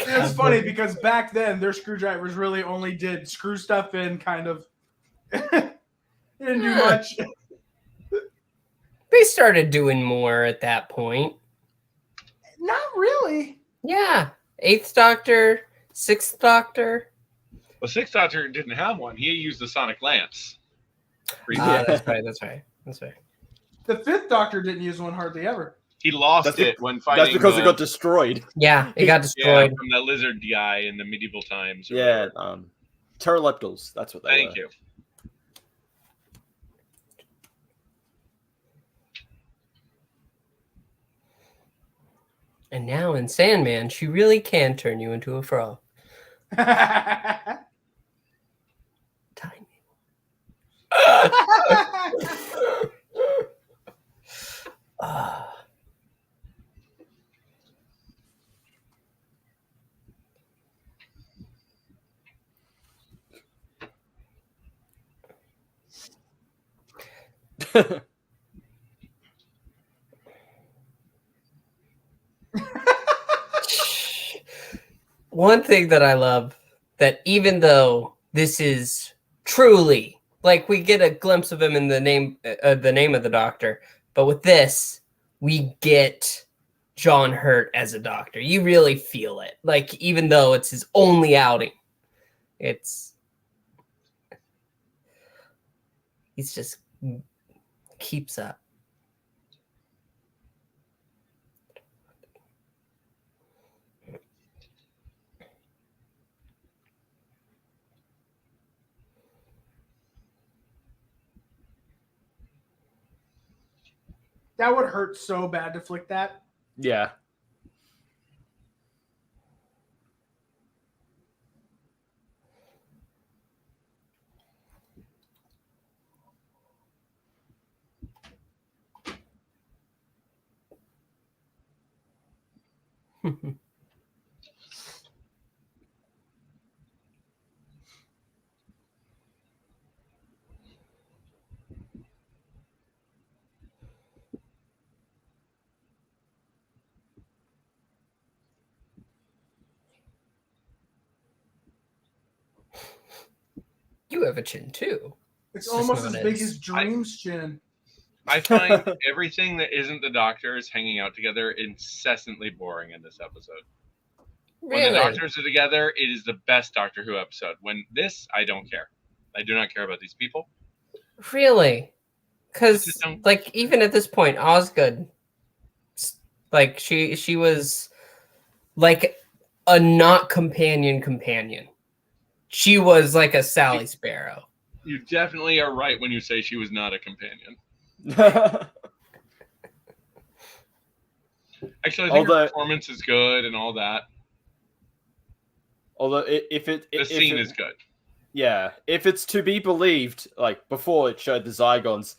It's funny because back then their screwdrivers really only did screw stuff in, kind of. Didn't do much. They started doing more at that point. Not really. Yeah. 8th Doctor, 6th Doctor. Well, 6th Doctor didn't have one. He used the Sonic Lance. That's right. The 5th Doctor didn't use one hardly ever. He lost it when fighting. That's because it got destroyed. Yeah, it got destroyed. From that lizard guy in the medieval times. Yeah, pteroleptals. That's what they were. Thank you. And now in Sandman, she really can turn you into a frog. Tiny. One thing that I love, that even though this is truly like we get a glimpse of him in the name of the Doctor, but with this we get John Hurt as a Doctor. You really feel it, like even though it's his only outing, he's just keeps up. That would hurt so bad to flick that. Yeah. You have a chin too. It's just almost not as big as- as Dream's chin. I find everything that isn't the Doctors hanging out together incessantly boring in this episode. When the Doctors are together, it is the best Doctor Who episode. When this, I don't care. I do not care about these people. Really? Because Just don't- like even at this point, Osgood, like she was like a not companion. She was like a Sally Sparrow. You definitely are right when you say she was not a companion. Actually, I think her performance is good and all that. Although The scene is good. Yeah, if it's to be believed, like before it showed the Zygons,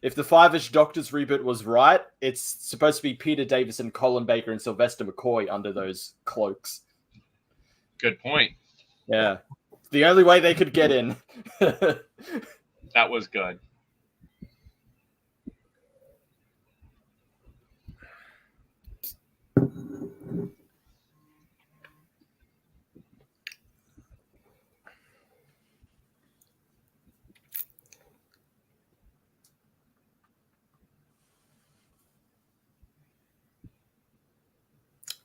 if the Five-ish Doctors reboot was right, it's supposed to be Peter Davison, Colin Baker, and Sylvester McCoy under those cloaks. Good point. Yeah. The only way they could get in. That was good.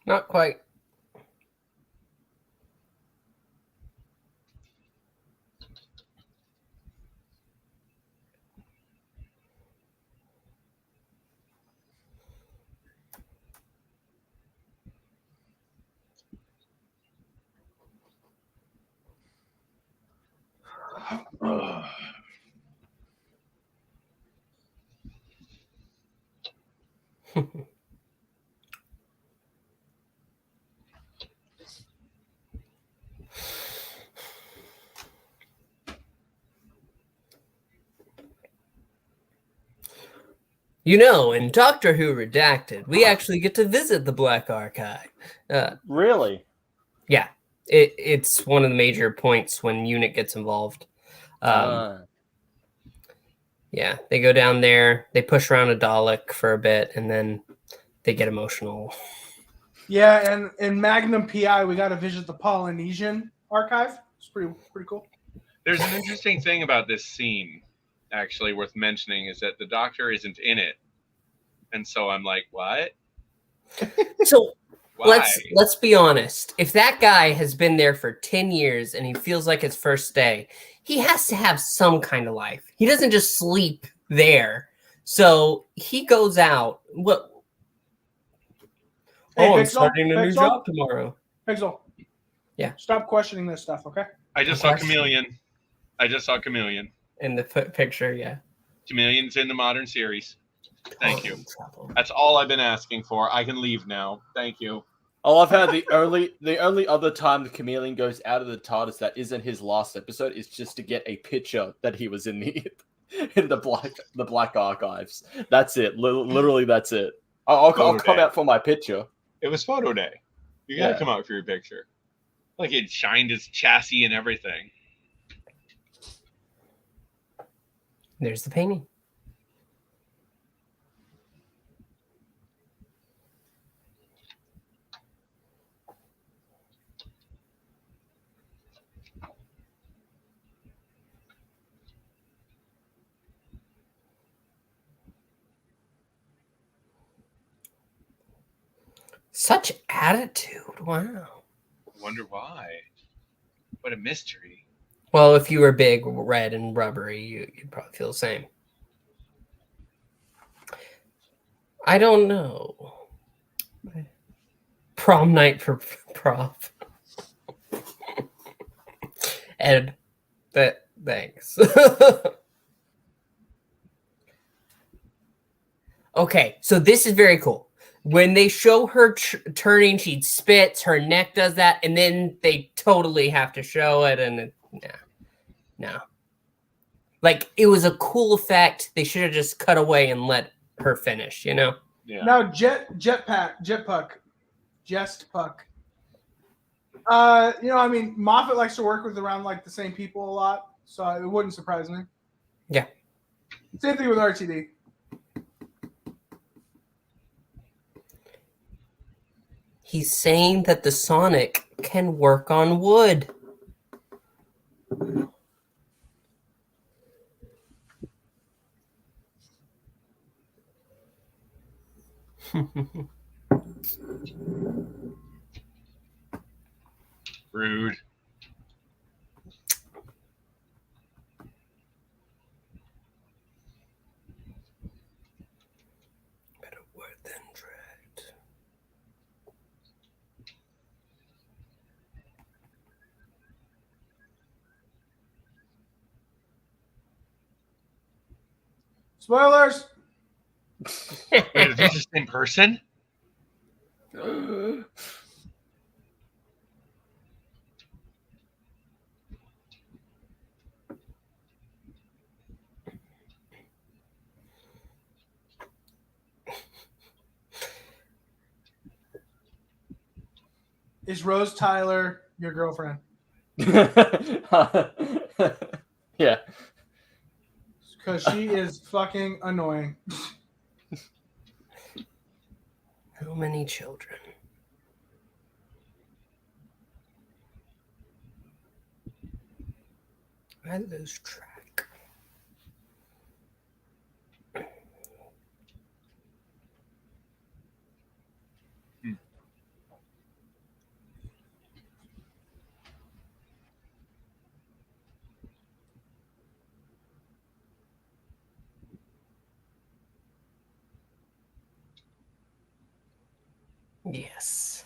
Not quite. You know, in Doctor Who Redacted, we actually get to visit the Black Archive. Really? Yeah. It's one of the major points when unit gets involved. Yeah, they go down there, they push around a Dalek for a bit, and then they get emotional. Yeah, and in Magnum PI, we got to visit the Polynesian archive. It's pretty cool. There's an interesting thing about this scene, actually, worth mentioning, is that the Doctor isn't in it. And so I'm like, what? So Why? let's be honest. If that guy has been there for 10 years and he feels like it's first day, he has to have some kind of life. He doesn't just sleep there. So he goes out. What? Hey, I'm Pixel, starting a new Pixel? job tomorrow. Pixel. Yeah. Stop questioning this stuff, okay? I just saw Chameleon. In the picture, yeah. Chameleon's in the modern series. Thank you. That's all I've been asking for. I can leave now. Thank you. I love how the only other time the Chameleon goes out of the TARDIS that isn't his last episode is just to get a picture that he was in the black archives. That's it. Literally, that's it. I'll come out for my picture. It was photo day. You gotta come out for your picture. Like it shined his chassis and everything. There's the painting. Such attitude. Wow. Wonder why. What a mystery. Well, if you were big, red, and rubbery, you'd probably feel the same. I don't know. Prom night for prof. Ed, thanks. Okay, so this is very cool. When they show her turning, she spits, her neck does that, and then they totally have to show it, and no. Like, it was a cool effect. They should have just cut away and let her finish, you know? Yeah. Now, Jetpuck. I mean, Moffat likes to work with around like the same people a lot, so it wouldn't surprise me. Yeah. Same thing with RTD. He's saying that the Sonic can work on wood. Rude. Better word than dread. Spoilers. Wait, is this the same person? Is Rose Tyler your girlfriend? Yeah. Because she is fucking annoying. How many children? I lose track. Yes.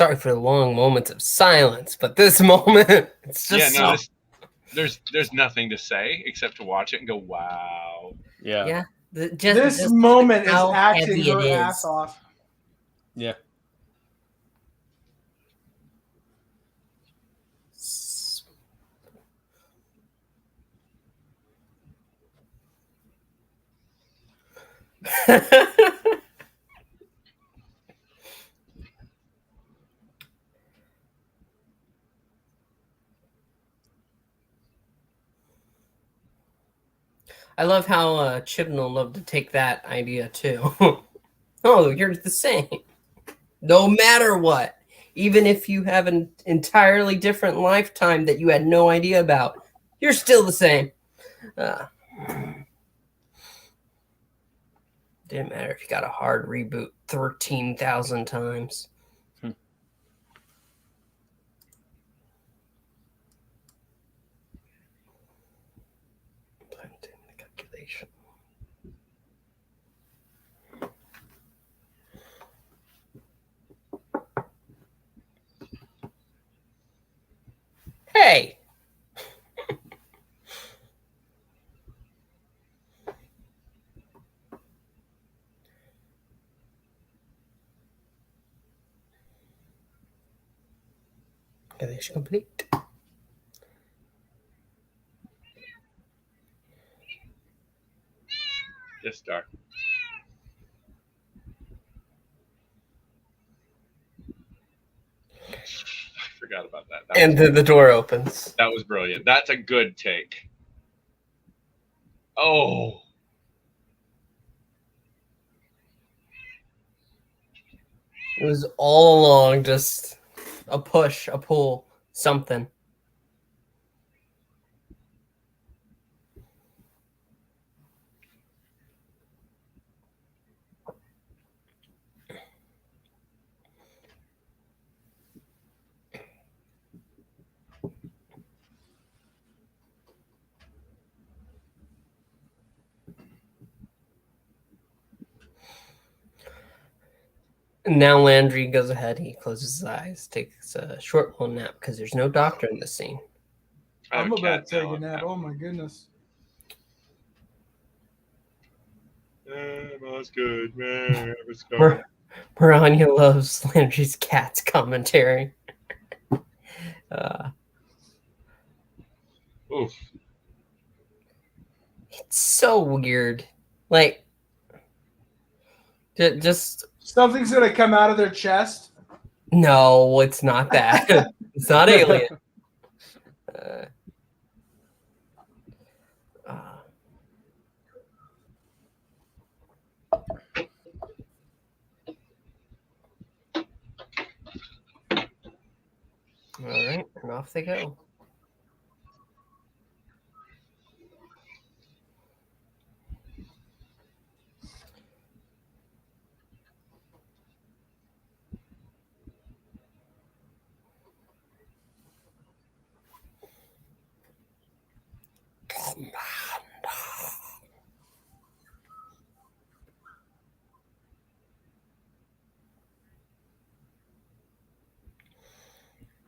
sorry for the long moments of silence, but this moment, it's just there's nothing to say except to watch it and go, wow. yeah. This moment is how acting heavy her it ass is. off. Yeah. I love how Chibnall loved to take that idea too. Oh, you're the same. No matter what. Even if you have an entirely different lifetime that you had no idea about, you're still the same. Didn't matter if you got a hard reboot 13,000 times. Calculation. Hey! Calculation complete. Yes, Star. I forgot about that. And then the door opens. That was brilliant. That's a good take. Oh. It was all along just a push, a pull, something. And now Landry goes ahead. He closes his eyes, takes a short little nap because there's no doctor in the scene. I'm about to take a nap. Oh my goodness. That was good, man. Miranda loves Landry's cat's commentary. Oof. It's so weird. Like, just Something's gonna come out of their chest. no, it's not that. It's not alien. All right, and off they go.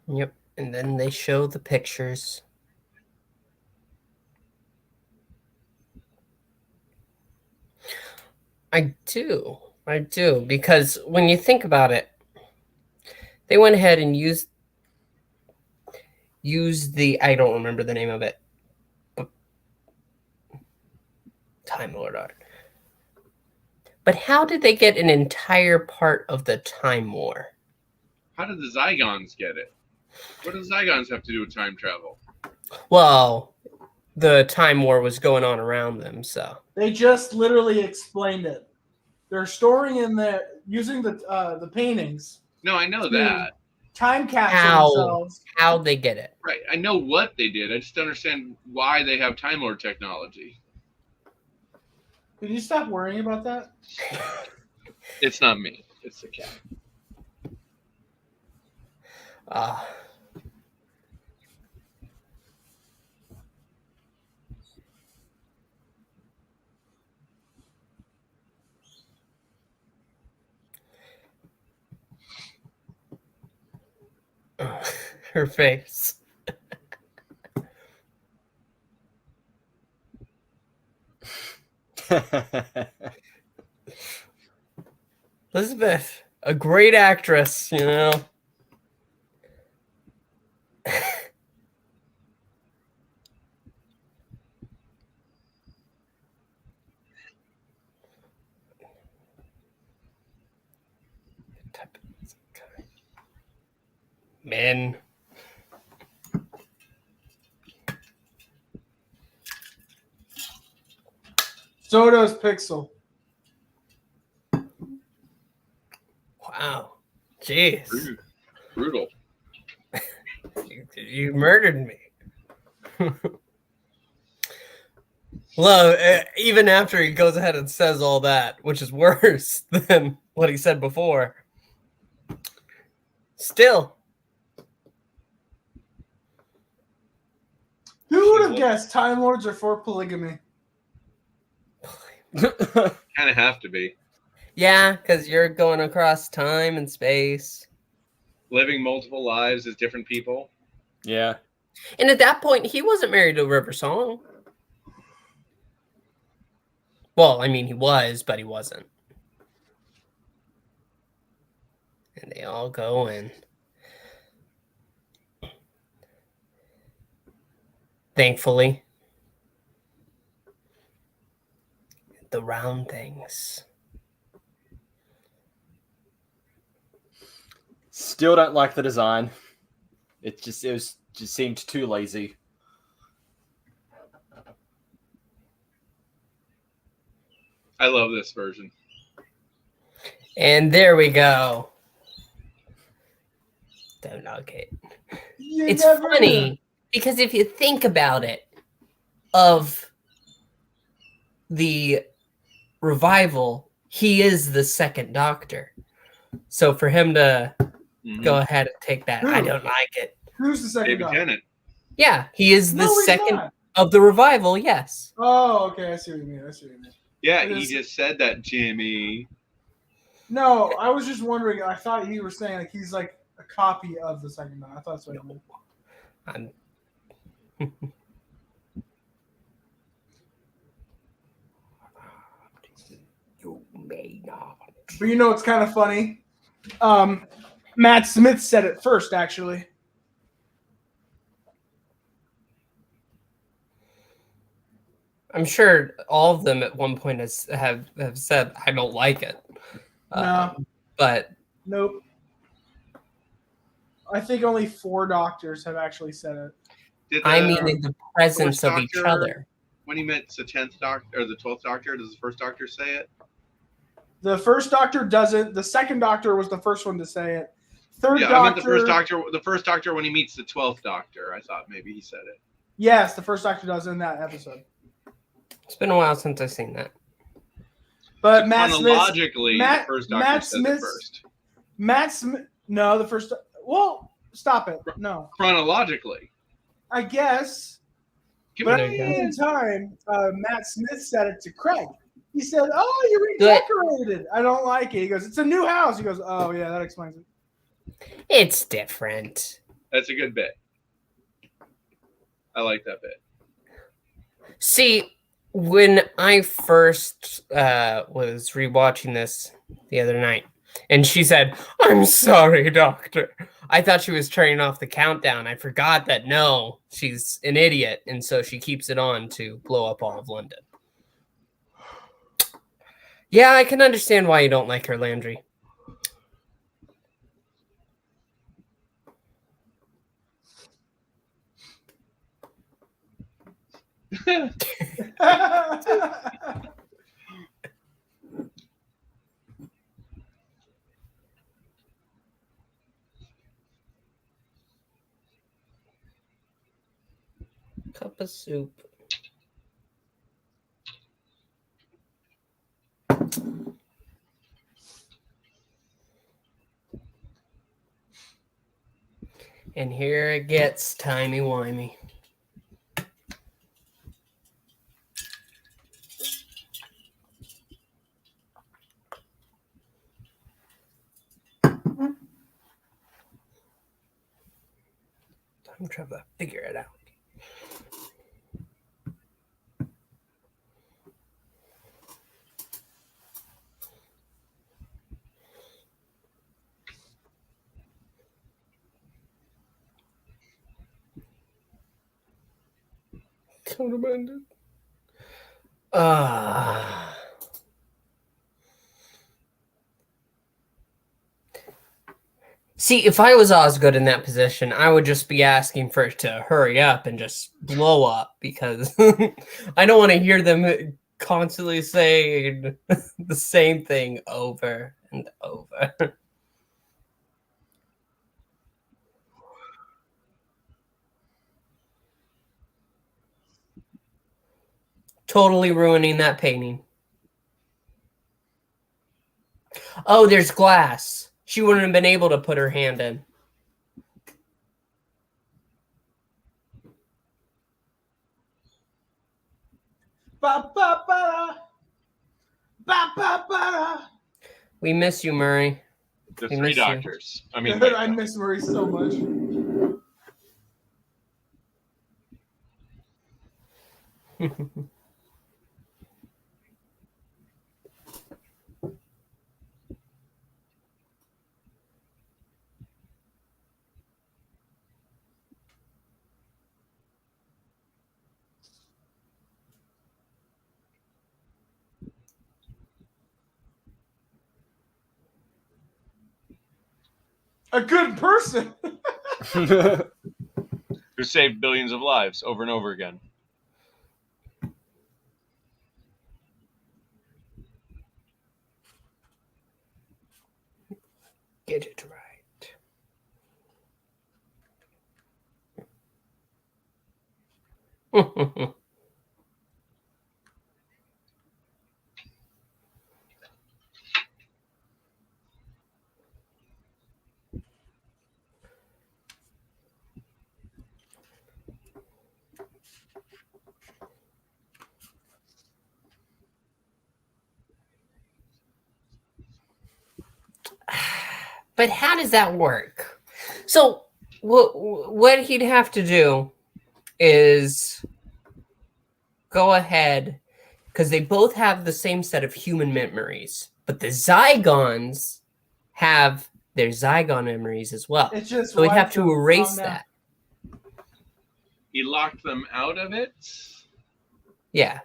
Yep, and then they show the pictures. I do, because when you think about it, they went ahead and used the, I don't remember the name of it, but Time Lord art. But how did they get an entire part of the Time War? How did the Zygons get it? What do the Zygons have to do with time travel? Well, the Time War was going on around them, so They just literally explained it. They're storing in there using the paintings. No, I know that. Time capsule themselves. How they get it? Right. I know what they did. I just don't understand why they have Time Lord technology. Can you stop worrying about that? It's not me. It's the cat. Her face. Elizabeth, a great actress, you know. Men. So does Pixel. Wow. Jeez. Brutal. You murdered me. Well, even after he goes ahead and says all that, which is worse than what he said before. Still. Who would have guessed Time Lords are for polygamy? Kind of have to be. Yeah, because you're going across time and space. Living multiple lives as different people. Yeah. And at that point, he wasn't married to River Song. Well, I mean, he was, but he wasn't. And they all go in. Thankfully. The round things. Still don't like the design. It just seemed too lazy. I love this version. And there we go. Don't knock it. It's funny because if you think about it, of the revival, he is the second Doctor. So for him to go ahead and take that, I don't like it. Who's the second David Doctor? Tennant. Yeah, he is the No, he's second not. of the revival, yes. Oh, okay. I see what you mean. Yeah, It he is- just said that, Jimmy. No, I was just wondering. I thought you were saying like he's like a copy of the second Doctor. I thought that's what you meant. I'm You may not. But you know what's kind of funny? Matt Smith said it first, actually. I'm sure all of them at one point have said, I don't like it. No. But Nope. I think only 4 doctors have actually said it. Did I mean in the presence first of each Doctor- other. when he meets the 10th Doctor or the 12th Doctor, does the first Doctor say it? The first Doctor doesn't. The second Doctor was the first one to say it. Third Yeah, Doctor. I meant the first Doctor. The first Doctor when he meets the 12th Doctor. I thought maybe he said it. Yes, the first Doctor does in that episode. It's been a while since I've seen that. But Matt Smith. Chronologically, the first Doctor Matt says it Smith's- first. Matt Smith. No, the first. Well, stop it. No, Chronologically. I guess. Give But me at There the you go. same time, Matt Smith said it to Craig. He said, "Oh, you Good. redecorated. I don't like it." He goes, "It's a new house." He goes, "Oh yeah, that explains it." It's different. That's a good bit. I like that bit. See, when I first was rewatching this the other night, and she said, "I'm sorry, Doctor," I thought she was turning off the countdown. I forgot that no, she's an idiot, and so she keeps it on to blow up all of London. Yeah, I can understand why you don't like her, Landry. Cup of soup. And here it gets timey-wimey. I'm trying to figure it out. Countermanded. See, if I was Osgood in that position, I would just be asking for it to hurry up and just blow up because I don't want to hear them constantly saying the same thing over and over. Totally ruining that painting. Oh, there's glass. She wouldn't have been able to put her hand in. Ba, ba, ba, ba, ba, ba. We miss you, Murray. The We three miss you. doctors. I mean, I miss Murray so much. A good person. who saved billions of lives over and over again. Get it right. But how does that work? So what he'd have to do is go ahead, because they both have the same set of human memories, but the Zygons have their Zygon memories as well. It's just So he'd have wiped to them. erase Oh, no. that. He locked them out of it. Yeah.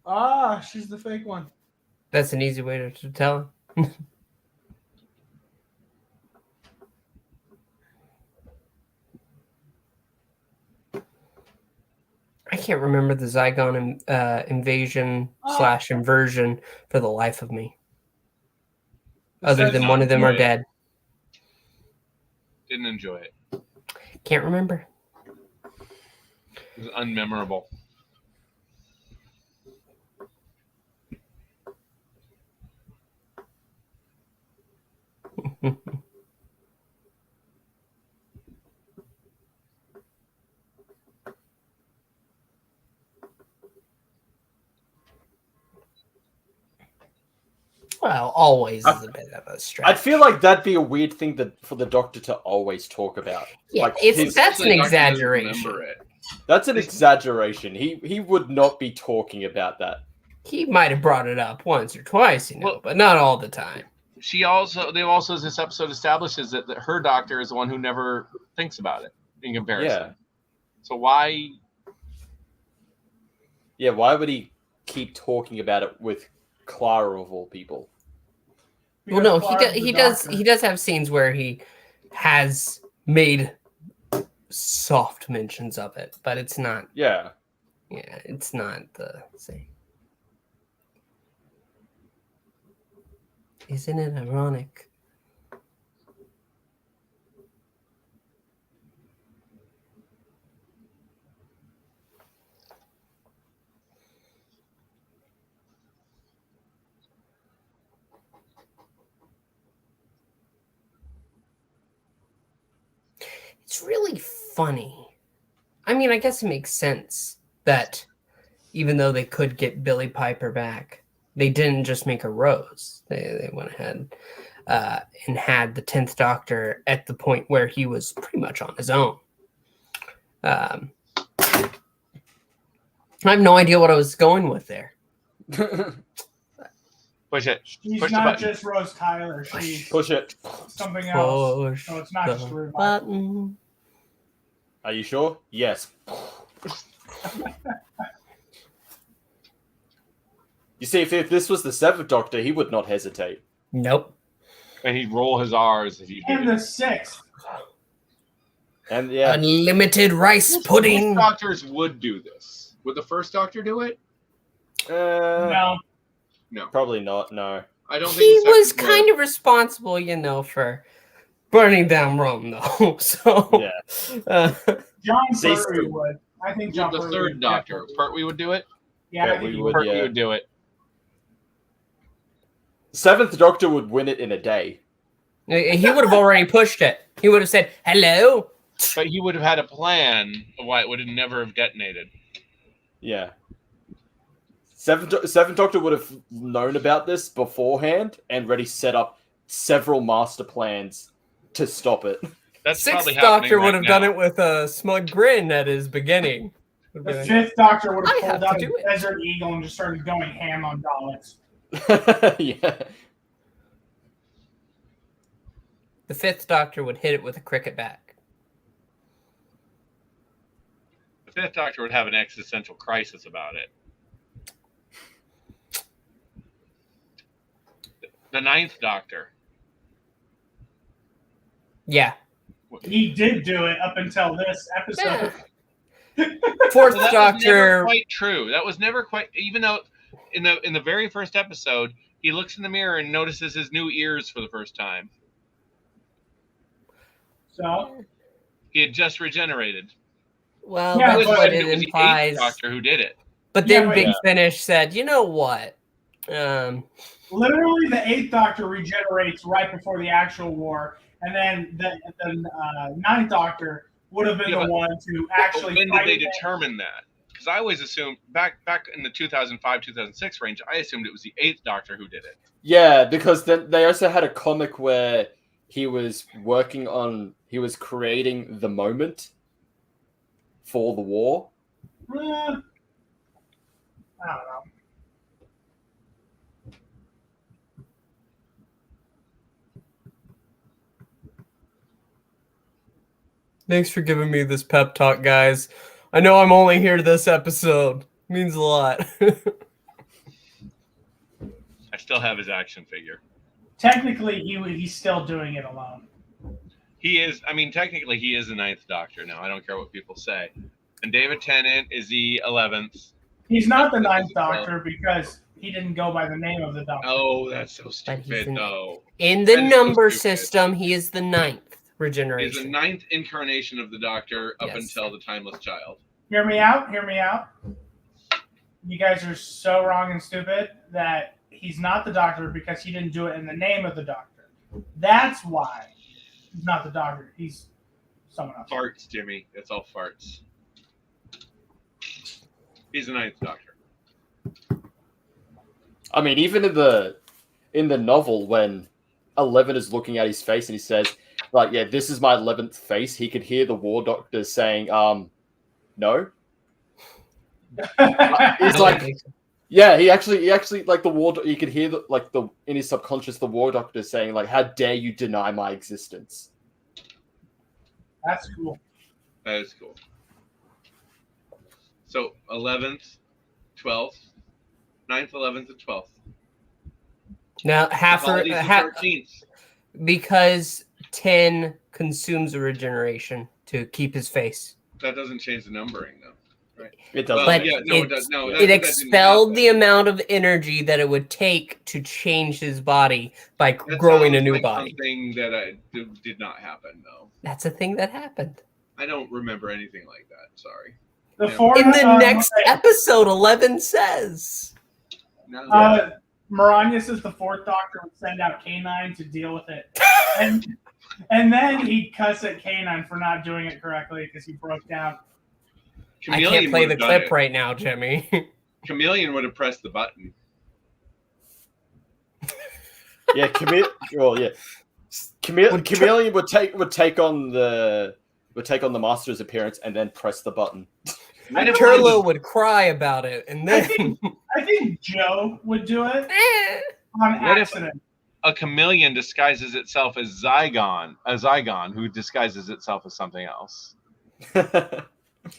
Ah, she's the fake one. That's an easy way to tell. I can't remember the Zygon invasion / inversion for the life of me. Other than one of them are dead. Didn't enjoy it. Can't remember. It was unmemorable. Well, always is a bit of a stretch. I'd feel like that'd be a weird thing for the Doctor to always talk about. Yeah, like that's an Actually, Doctor doesn't exaggeration. remember it. That's an exaggeration. He would not be talking about that. He might have brought it up once or twice, Well- but not all the time. They also this episode establishes that her doctor is the one who never thinks about it in comparison. Yeah. So why? Yeah, why would he keep talking about it with Clara of all people? Well, no, Because he Clara's the does. He doctor. does have scenes where he has made soft mentions of it, but it's not. Yeah. Yeah, it's not the same. Isn't it ironic? It's really funny. I mean, I guess it makes sense that, even though they could get Billy Piper back, they didn't just make a Rose. They went ahead and had the 10th Doctor at the point where he was pretty much on his own. I have no idea what I was going with there. Push it. She's Push the not button. just Rose Tyler. She's Push it. something else. Push So it's not just a the revival. button. Are you sure? Yes. You see, if this was the 7th Doctor, he would not hesitate. Nope. And he'd roll his R's if he did. And the 6th. And yeah, Unlimited rice Most pudding. doctors would do this. Would the first Doctor do it? No. No, probably not. No. I don't think He the was second kind of responsible, for burning down Rome, though. So, Yeah. John Say Pertwee so. would. I think would. John The Pertwee third would Doctor, definitely- Pertwee would do it. Yeah, I Pertwee think he would. would. Pertwee yeah. would do it. 7th Doctor would win it in a day. he would have already pushed it. He would have said, hello. But he would have had a plan of why it would have never have detonated. Yeah. 7th Doctor would have known about this beforehand and already set up several master plans to stop it. That's Sixth probably happening Doctor right would have now. done it with a smug grin at his beginning. The 5th Doctor would I have have pulled out to a do it. Desert Eagle and just started going ham on Daleks. Yeah. The 5th Doctor would hit it with a cricket bat. The 5th Doctor would have an existential crisis about it. The 9th Doctor. Yeah. He did do it up until this episode. Fourth Well, that was never Doctor. quite true. That was never quite. Even though in the very first episode, he looks in the mirror and notices his new ears for the first time. So, He had just regenerated. Well, Yeah, that's but what it it was the implies. 8th Doctor who did it. But then Yeah, but- Big Yeah. Finish said, you know what? literally, the 8th Doctor regenerates right before the actual war, and then the 9th Doctor would have been Yeah, the but- one to actually When did fight they it. determine that? Because I always assumed back in the 2005-2006 range, I assumed it was the 8th Doctor who did it. Yeah, because then they also had a comic where he was creating the moment for the war. I don't know. Thanks for giving me this pep talk, guys. I know I'm only here this episode. Means a lot. I still have his action figure. Technically, he's still doing it alone. He is. I mean, technically, he is the 9th Doctor now. I don't care what people say. And David Tennant is the 11th. He's not the 9th Doctor because he didn't go by the name of the Doctor. Oh, that's so But he's stupid, in- though. In the That is so number stupid. system, he is the 9th He's regeneration. the 9th incarnation of the Doctor up Yes. until the Timeless Child. Hear me out. Hear me out. You guys are so wrong and stupid that he's not the Doctor because he didn't do it in the name of the Doctor. That's why he's not the Doctor. He's someone else. Farts, Jimmy. It's all farts. He's the 9th Doctor. I mean, even in the novel, when 11 is looking at his face and he says, like, yeah, this is my 11th face, he could hear the War Doctor saying, no. He's like, yeah, he actually like the War. You could hear in his subconscious the War Doctor saying like, "How dare you deny my existence?" That's cool. That is cool. So 11th, 12th, 9th, 11th, and 12th. Now, Capaldi's the 13th. because 10 consumes a regeneration to keep his face. That doesn't change the numbering, though. It doesn't. But yeah, no, it does. No, it that expelled the didn't happen. amount of energy that it would take to change his body by That growing a sounds new like body. Something that did not happen, though. That's a thing that happened. I don't remember anything like that. Sorry. The Yeah. four In the next okay. episode, 11 says. No. Maranya says the 4th Doctor would send out K9 to deal with it, and then he'd cuss at K9 for not doing it correctly because he broke down. I Chameleon can't play the would've done clip it. right now, Jimmy. Chameleon would have pressed the button. Yeah, Chameleon would take on the Master's appearance and then press the button. Turlo would cry about it, and then I think Joe would do it on What if- accident. A chameleon disguises itself as Zygon, who disguises itself as something else.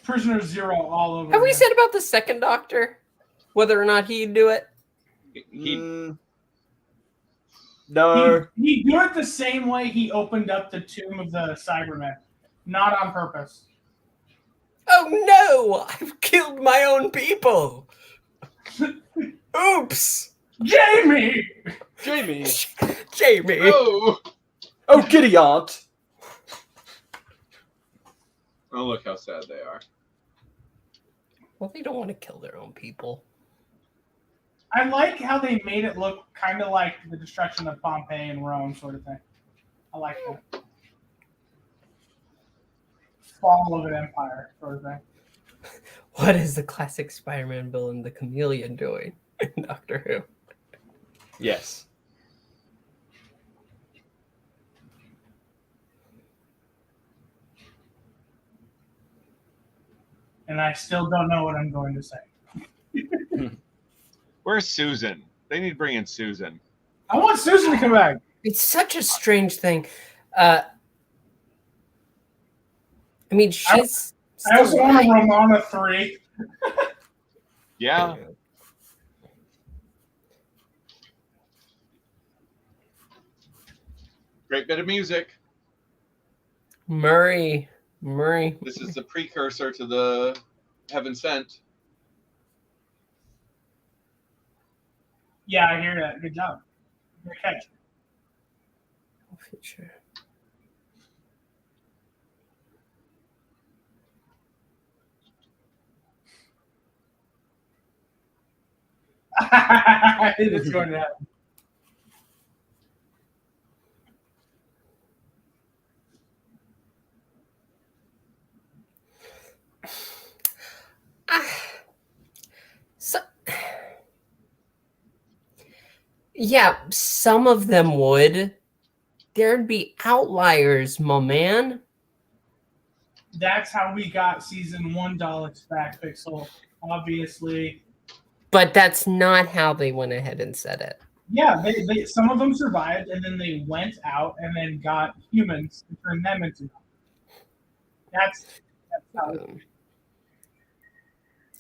Prisoner Zero all over. have we again. said about the second Doctor, whether or not he'd do it? No. He'd do it the same way he opened up the tomb of the Cybermen, not on purpose. Oh no! I've killed my own people. Oops, Jamie! Jamie. Jamie. Oh! Oh, giddy aunt. Oh, look how sad they are. Well, they don't want to kill their own people. I like how they made it look kind of like the destruction of Pompeii and Rome, sort of thing. I like that. Fall of an empire, sort of thing. What is the classic Spider-Man villain, the Chameleon, doing in Doctor Who? Yes. And I still don't know what I'm going to say. Where's Susan? They need to bring in Susan. I want Susan to come back. It's such a strange thing. I mean, she's. I also want a Romana 3. Yeah. Great bit of music. Murray. This is the precursor to the Heaven Sent. Yeah, I hear that. Good job. Good catch. Future. It's going to happen. So, yeah, some of them would. There'd be outliers, my man. That's how we got season 1 Daleks back, Pixel. Obviously. But that's not how they went ahead and said it. Yeah, they some of them survived, and then they went out and then got humans and turned them into. That's how.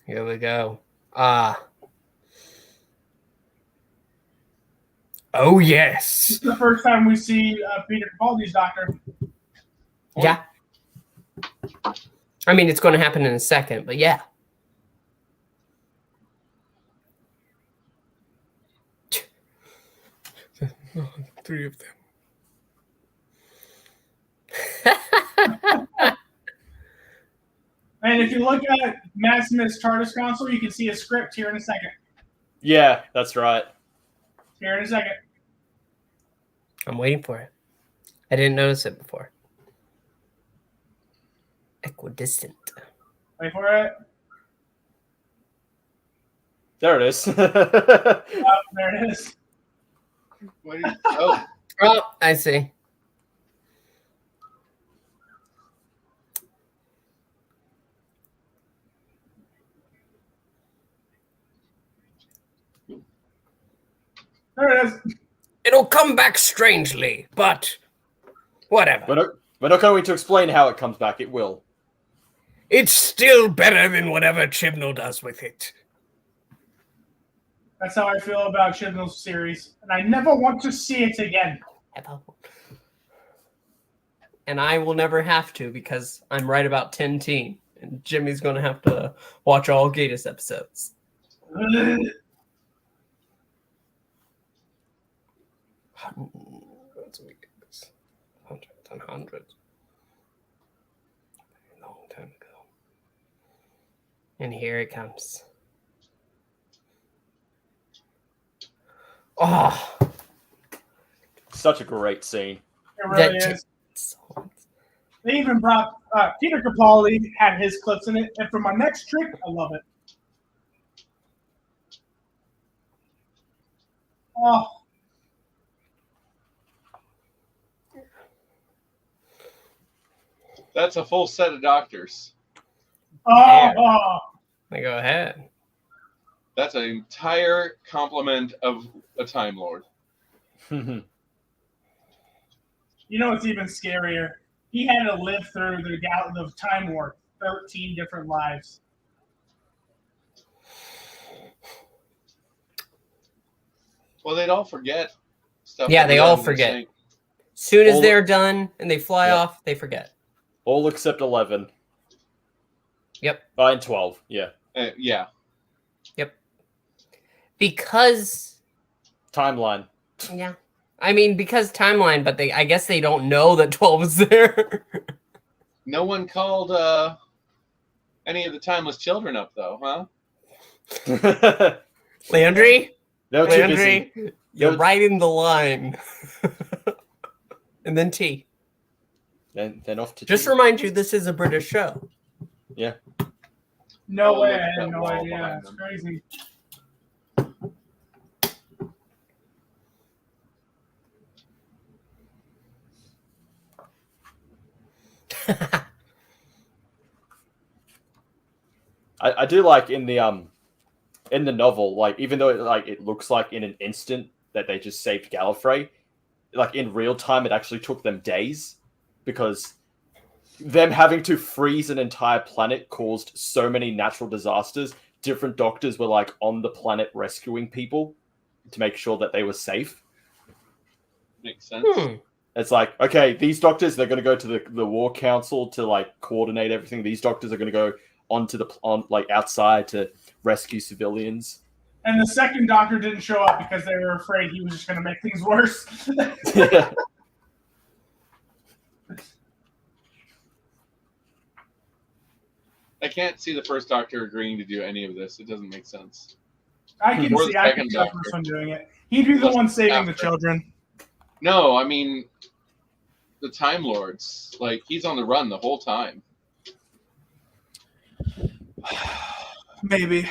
Here we go. Oh yes. This is the first time we see Peter Capaldi's Doctor. Yeah. I mean, it's going to happen in a second, but yeah. Three of them. And if you look at Matt Smith's TARDIS console, you can see a script here in a second. Yeah, that's right. Here in a second. I'm waiting for it. I didn't notice it before. Equidistant. Wait for it. There it is. Oh, there it is. Oh, Oh, I see. There it is. It'll come back strangely, but whatever. We're not going to explain how it comes back. It will. It's still better than whatever Chibnall does with it. That's how I feel about Chibnall's series, and I never want to see it again. And I will never have to because I'm right about 10-teen, and Jimmy's going to have to watch all Gatiss episodes. Hundreds and hundreds. A long time ago. And here it comes. Oh, Such a great scene. It really is. They even brought Peter Capaldi had his clips in it, and for my next trick, I love it. Oh, That's a full set of doctors. oh. Go ahead. That's an entire complement of a Time Lord. You know what's even scarier? He had to live through the Time War, 13 different lives. Well, they'd all forget stuff. Yeah, that they we all didn't forget. say. Soon as All- they're done and they fly Yep. off, they forget. All except 11. Yep. And 12, yeah. Yeah. Because Timeline. yeah. I mean, because timeline, but I guess they don't know that 12 is there. No one called any of the timeless children up, though, huh? Landry? They were too busy. Landry, you're right in the line. And then T. Then off to Just tea. remind you, this is a British show. Yeah. No Oh, way, look I at had that no wall idea. behind It's them. crazy. I do like in the novel, like even though it looks like in an instant that they just saved Gallifrey, like in real time it actually took them days because them having to freeze an entire planet caused so many natural disasters. Different doctors were like on the planet rescuing people to make sure that they were safe. Makes sense. It's like, okay, these doctors, they're going to go to the War Council to like coordinate everything. These doctors are going to go outside to rescue civilians. And the second doctor didn't show up because they were afraid he was just going to make things worse. Yeah. I can't see the first Doctor agreeing to do any of this. It doesn't make sense. I can Or the see the second first doctor. one doing it. He'd be the Plus one saving the after. children. No, I mean the Time Lords. Like he's on the run the whole time. Maybe.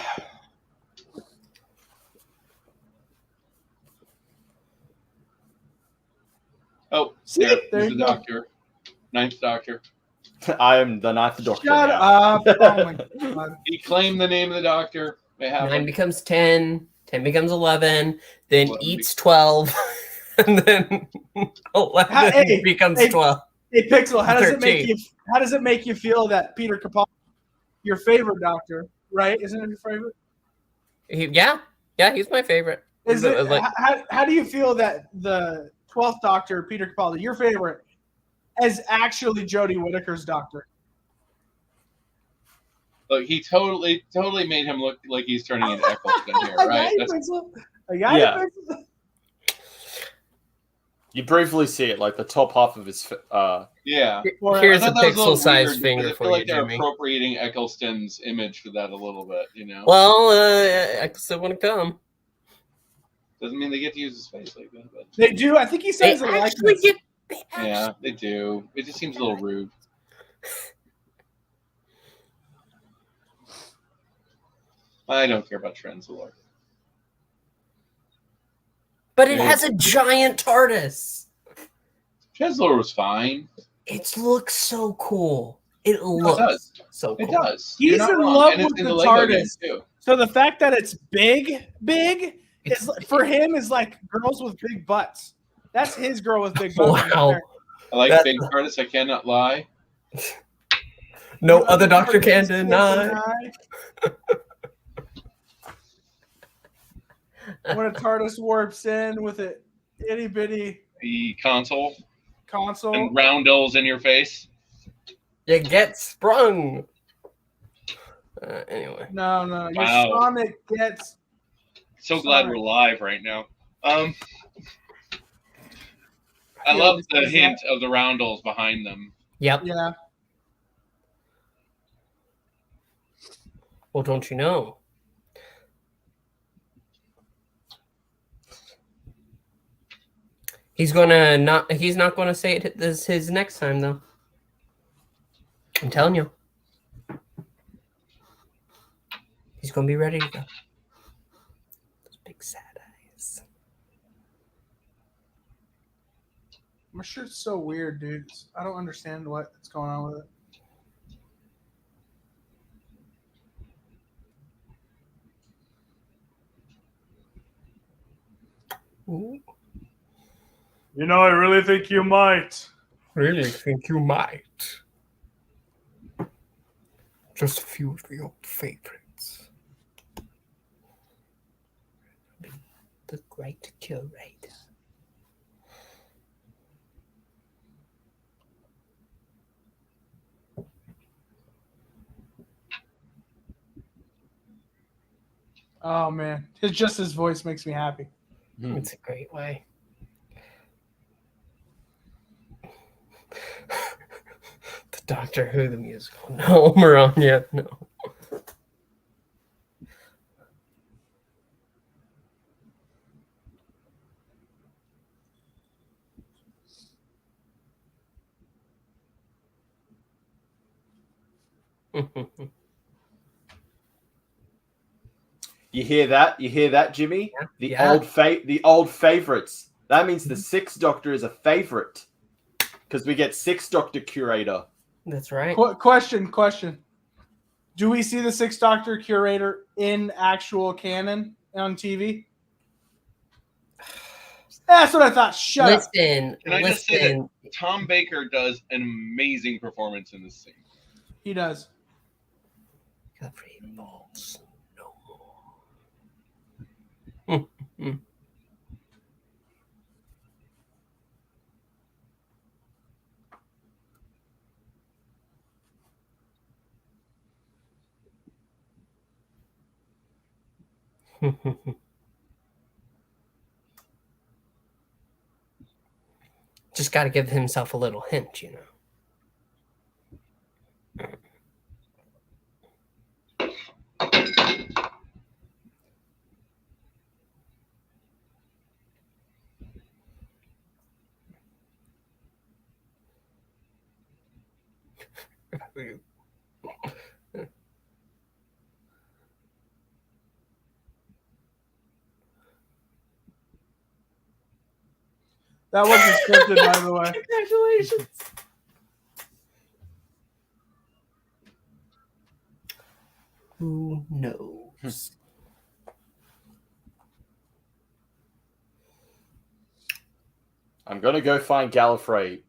Oh, See, there there is you the go. Doctor. Ninth Doctor. I am the Ninth Doctor. Shut now. up. Oh my god. He claimed the name of the Doctor. They have 9 him. becomes 10, 10 becomes 11, then 11 eats 12, and then 11 Hey, becomes hey. 12. Hey Pixel, how does it 13. make you feel that Peter Capaldi, your favorite Doctor, right? Isn't it your favorite? Yeah, he's my favorite. Is But, it like, how do you feel that the 12th Doctor, Peter Capaldi, your favorite, is actually Jodie Whittaker's Doctor? Look, he totally made him look like he's turning into Eccleston here, I right? got you, That's, Pixel. I got Yeah. you, Pixel. You briefly see it, like the top half of his. yeah. here's I a thought that was little pixel-sized weird finger because I for feel you, like they're Jimmy. appropriating Eccleston's image for that a little bit, you know? Well, I still want to come. Doesn't mean they get to use his face like that, but They do. I think he They says it like actually this. get. yeah, they do. It just seems a little rude. I don't care about Trenzalore. But it has a giant TARDIS. Trenzalore was fine. It looks so cool. It It looks does. so cool. It does. He's You're not in wrong. love And it's with in the Lego TARDIS. games, too. So the fact that it's big, It's- is for him is like girls with big butts. That's his girl with big butts. right Wow. there. I like That's- Big TARDIS, I cannot lie. No other doctor can deny. When a TARDIS warps in with an itty bitty The console console. and roundels in your face. You get sprung. Anyway. No, your Wow. stomach gets. So glad Sorry. we're live right now. I Yeah, love the because hint of the roundels behind them. Yep. Yeah. Well, don't you know? He's not gonna say it this his next time though. I'm telling you. He's gonna be ready to go. Those big sad eyes. My shirt's so weird, dude. I don't understand what's going on with it. Ooh, You know, I really think you might. really think you might. Just a few of the old favorites. The great curator. Oh man, his voice makes me happy. It's a great way. The Doctor Who the musical. No, Maranya, no. You hear that? You hear that, Jimmy? Yeah. The old favorites. That means the Sixth Doctor is a favorite because we get Sixth Doctor Curator. That's right. Question. Do we see the Sixth Doctor Curator in actual canon on TV? That's what I thought. Shut up. Can I just say that Tom Baker does an amazing performance in this scene? He does. Every balls, no more. Just got to give himself a little hint, you know. That wasn't scripted, by the way. Congratulations. Who knows? I'm gonna go find Gallifrey.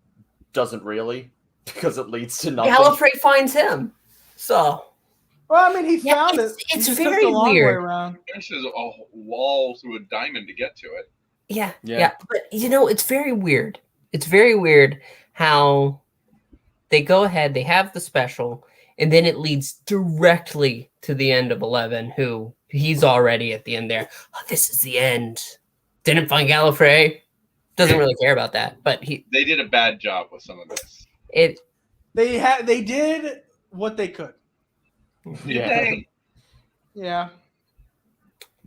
Doesn't really, because it leads to nothing. Gallifrey finds him. So. Well, I mean, he found it. It's He just very took the long weird. way around. There's a wall through a diamond to get to it. Yeah. But, you know, it's very weird. It's very weird how they go ahead, they have the special, and then it leads directly to the end of 11, who he's already at the end there. Oh, this is the end. Didn't find Gallifrey. Doesn't really care about that, but they did a bad job with some of this. They did what they could. Yeah. Yeah.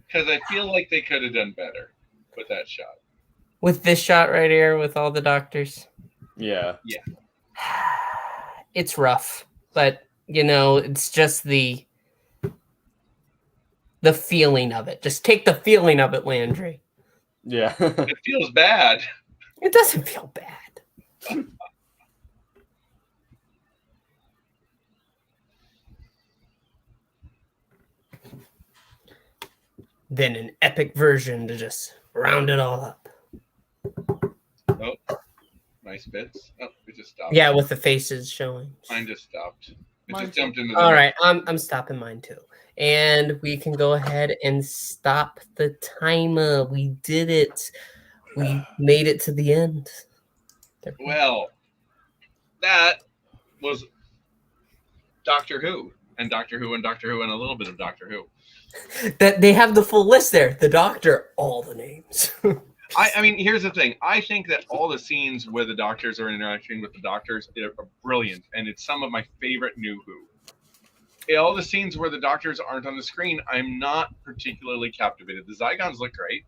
Because I feel like they could have done better with that shot. With this shot right here, with all the doctors. Yeah. It's rough, but you know, it's just the feeling of it. Just take the feeling of it, Landry. Yeah. It feels bad. It doesn't feel bad. Then an epic version to just round it all up. Oh, nice bits. Oh, it just stopped. Yeah, with the faces showing. Mine just stopped. It Mine just jumped into the All right, I'm stopping mine too. And we can go ahead and stop the timer. We did it. We made it to the end. Well, that was Doctor Who and Doctor Who and Doctor Who and a little bit of Doctor Who. That they have the full list there. The Doctor, all the names. I mean, here's the thing. I think that all the scenes where the Doctors are interacting with the Doctors are brilliant, and it's some of my favorite New Who. All the scenes where the Doctors aren't on the screen, I'm not particularly captivated. The Zygons look great.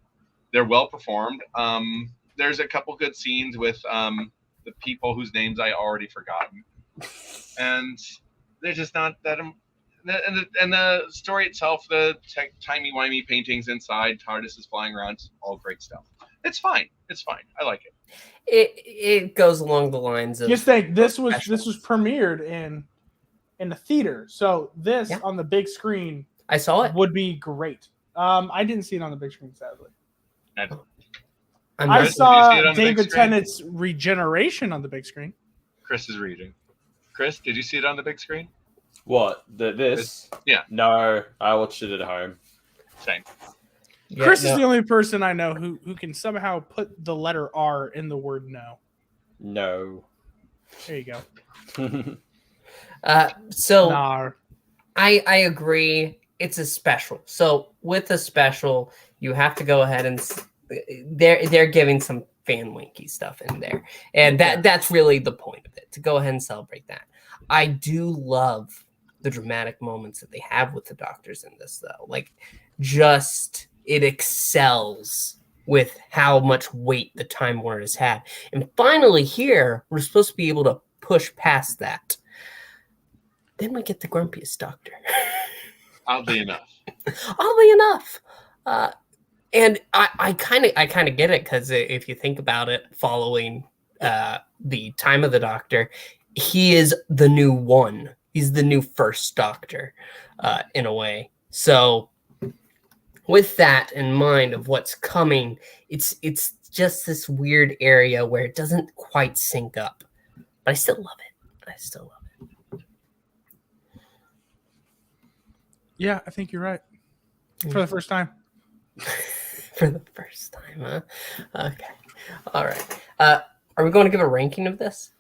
They're well performed. There's a couple good scenes with the people whose names I already forgotten. And they're just not that... And the story itself, the timey-wimey paintings inside, TARDIS is flying around, it's all great stuff. It's fine. I like it. It goes along the lines of Just think this was specials. premiered in a theater, so this Yeah. on the big screen I saw it. would be great. I didn't see it on the big screen, sadly. I'm I not- Chris, saw did you see it on the big David screen? Tennant's regeneration on the big screen. Chris is reading. Chris, did you see it on the big screen? What? This? Yeah. No, I watched it at home. Same. Yeah, Chris is no. the only person I know who can somehow put the letter R in the word no. No. There you go. So Nar. I agree. It's a special. So with a special, you have to go ahead and they're giving some fan winky stuff in there, and that's really the point of it, to go ahead and celebrate that. I do love the dramatic moments that they have with the doctors in this, though. Like, just it excels with how much weight the Time War has had, and finally here we're supposed to be able to push past that. Then we get the grumpiest doctor. Oddly enough. Oddly enough. And I kind of get it, because if you think about it, following the Time of the Doctor, he is the new one. He's the new first Doctor, in a way. So with that in mind of what's coming, it's just this weird area where it doesn't quite sync up. But I still love it. Yeah, I think you're right. For the first time. For the first time, huh? Okay. All right. Are we going to give a ranking of this?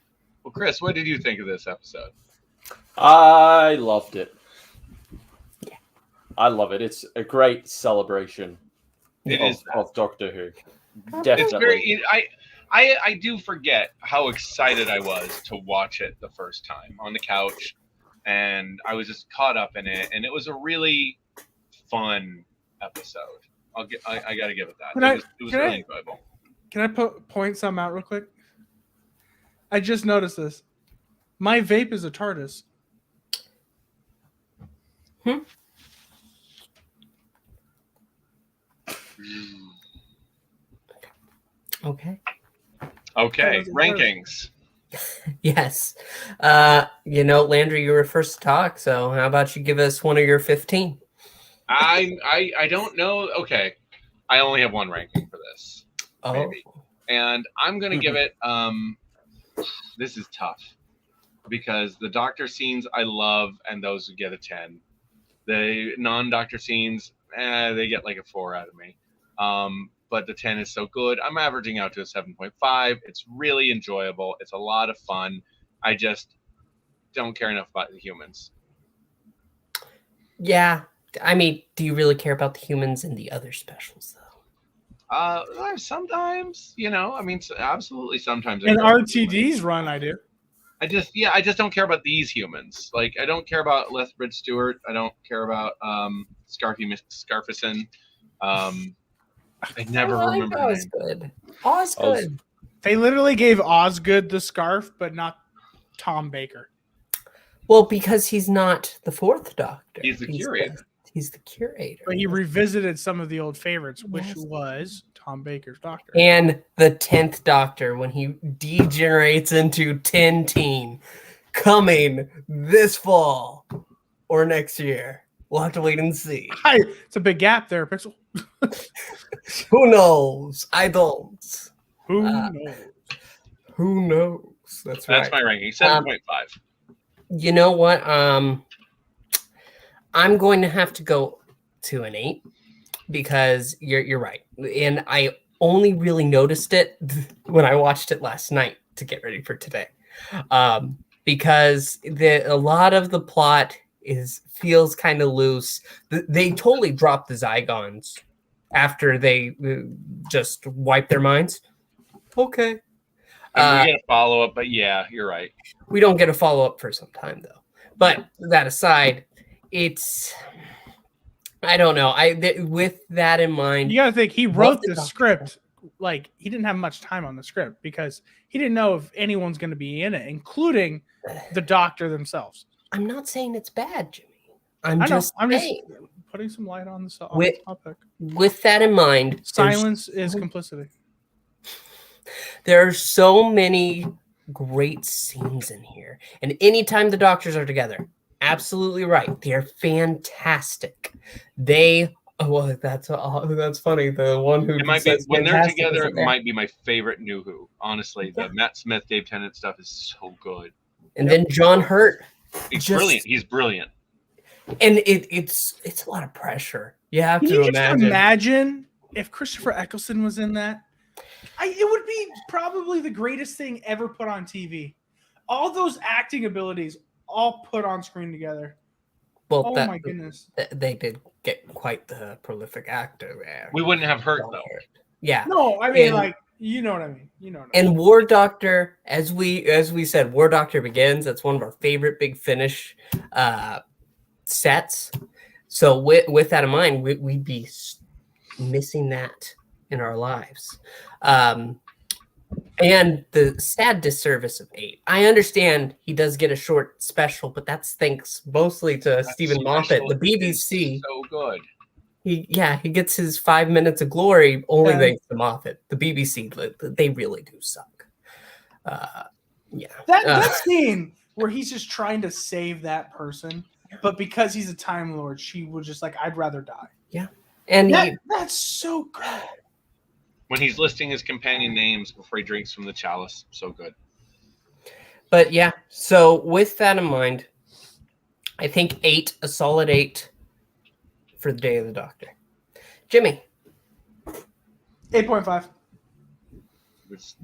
Well, Chris, what did you think of this episode? I loved it. Yeah. I love it. It's a great celebration of Doctor Who. Definitely. It's very. I do forget how excited I was to watch it the first time on the couch, and I was just caught up in it, and it was a really fun episode. I got to give it that. It was really enjoyable. Can I point something out real quick? I just noticed this. My vape is a TARDIS. Okay. Okay, rankings. Yes. Landry, you were first to talk, so how about you give us one of your 15? I don't know. Okay, I only have one ranking for this, maybe, and I'm gonna give it. This is tough because the Doctor scenes I love, and those would get a 10. The non-Doctor scenes, they get like a 4 out of me. But the 10 is so good. I'm averaging out to a 7.5. It's really enjoyable. It's a lot of fun. I just don't care enough about the humans. Yeah. I mean, do you really care about the humans in the other specials, though? Sometimes, absolutely sometimes. In RTD's run, I do. I just don't care about these humans. Like, I don't care about Lethbridge Stewart. I don't care about Scarfison. I never remember her name. Osgood. Osgood. They literally gave Osgood the scarf, but not Tom Baker. Well, because he's not the fourth Doctor. He's the curator. He's the curator. But he revisited some of the old favorites, which was Tom Baker's Doctor. And the 10th Doctor, when he degenerates into 10 teen, coming this fall or next year. We'll have to wait and see. Hi, it's a big gap there, Pixel. Who knows? I don't. Who knows? Who knows? That's right. That's my ranking. 7.5. You know what? I'm going to have to go to an 8 because you're right. And I only really noticed it when I watched it last night to get ready for today. Because a lot of the plot feels kind of loose. They totally dropped the Zygons after they just wiped their minds. Okay. And we get a follow-up, but yeah, you're right. We don't get a follow-up for some time, though. But that aside, I don't know. With that in mind, You got to think he wrote the script. Like, he didn't have much time on the script because he didn't know if anyone's going to be in it, including the Doctor themselves. I'm not saying it's bad, Jimmy. I'm I know. just I'm just saying. putting some light on the With- topic. With that in mind, Silence is complicity. There are so many great scenes in here. And anytime the Doctors are together, absolutely right. They're fantastic. That's funny. The one who It might be says when they're fantastic together. isn't It there. might be my favorite New Who. Honestly, Yeah. the Matt Smith, Dave Tennant stuff is so good. And then John Hurt. He's Just- brilliant. He's brilliant. And it's a lot of pressure. You have Can to you just imagine. imagine if Christopher Eccleston was in that? It would be probably the greatest thing ever put on TV. All those acting abilities all put on screen together. Well, Oh my goodness. They did get quite the prolific actor there. We wouldn't have Hurt though. Yeah. No, I mean, And- like, you know what I mean. You know what I mean. And War Doctor, as we said, War Doctor Begins. That's one of our favorite Big Finish sets. So with that in mind, we'd be missing that in our lives. And the sad disservice of 8. I understand he does get a short special, but that's thanks mostly to That Stephen Moffat, the special BBC. is so good. He gets his 5 minutes of glory only Yeah. thanks to Moffat. The BBC, they really do suck. Yeah. That scene where he's just trying to save that person, but because he's a Time Lord, she was just like, I'd rather die. And That's so good. When he's listing his companion names before he drinks from the chalice, so good. but yeah, so with that in mind, I think 8, a solid 8 for the Day of the Doctor. Jimmy. 8.5. It's-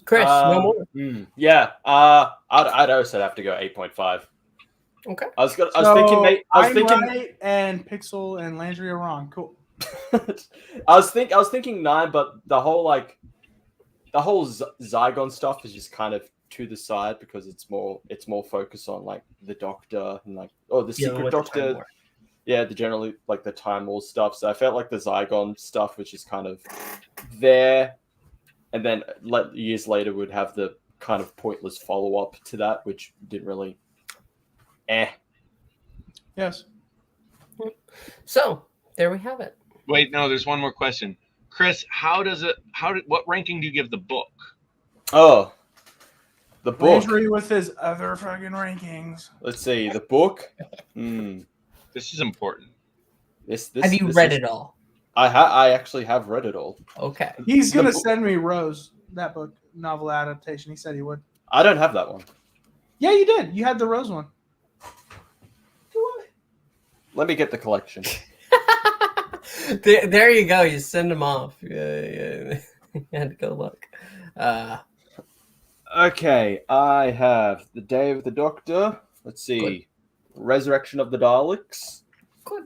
Chris, no more. Yeah. I'd also have to go 8.5. Okay. I was thinking right, and Pixel and Landry are wrong. Cool. I was thinking 9, but the whole Zygon stuff is just kind of to the side because it's more focused on like the Doctor and like the Secret Doctor. The generally like the Time Lord stuff. So I felt like the Zygon stuff, which is kind of there, and then years later would have the kind of pointless follow up to that, which didn't really. Yes. So there we have it. Wait, no, there's one more question. Chris, what ranking do you give the book? Oh, the book. Landry with his other fucking rankings. Let's see the book. This is important. This Have you read it all? I actually have read it all. Okay. He's The gonna book- send me Rose, that book, novel adaptation. He said he would. I don't have that one. Yeah, you did. You had the Rose one. Let me get the collection. There you go. You send them off. Yeah. You had to go look. Okay, I have the Day of the Doctor. Let's see, Good. Resurrection of the Daleks. Good.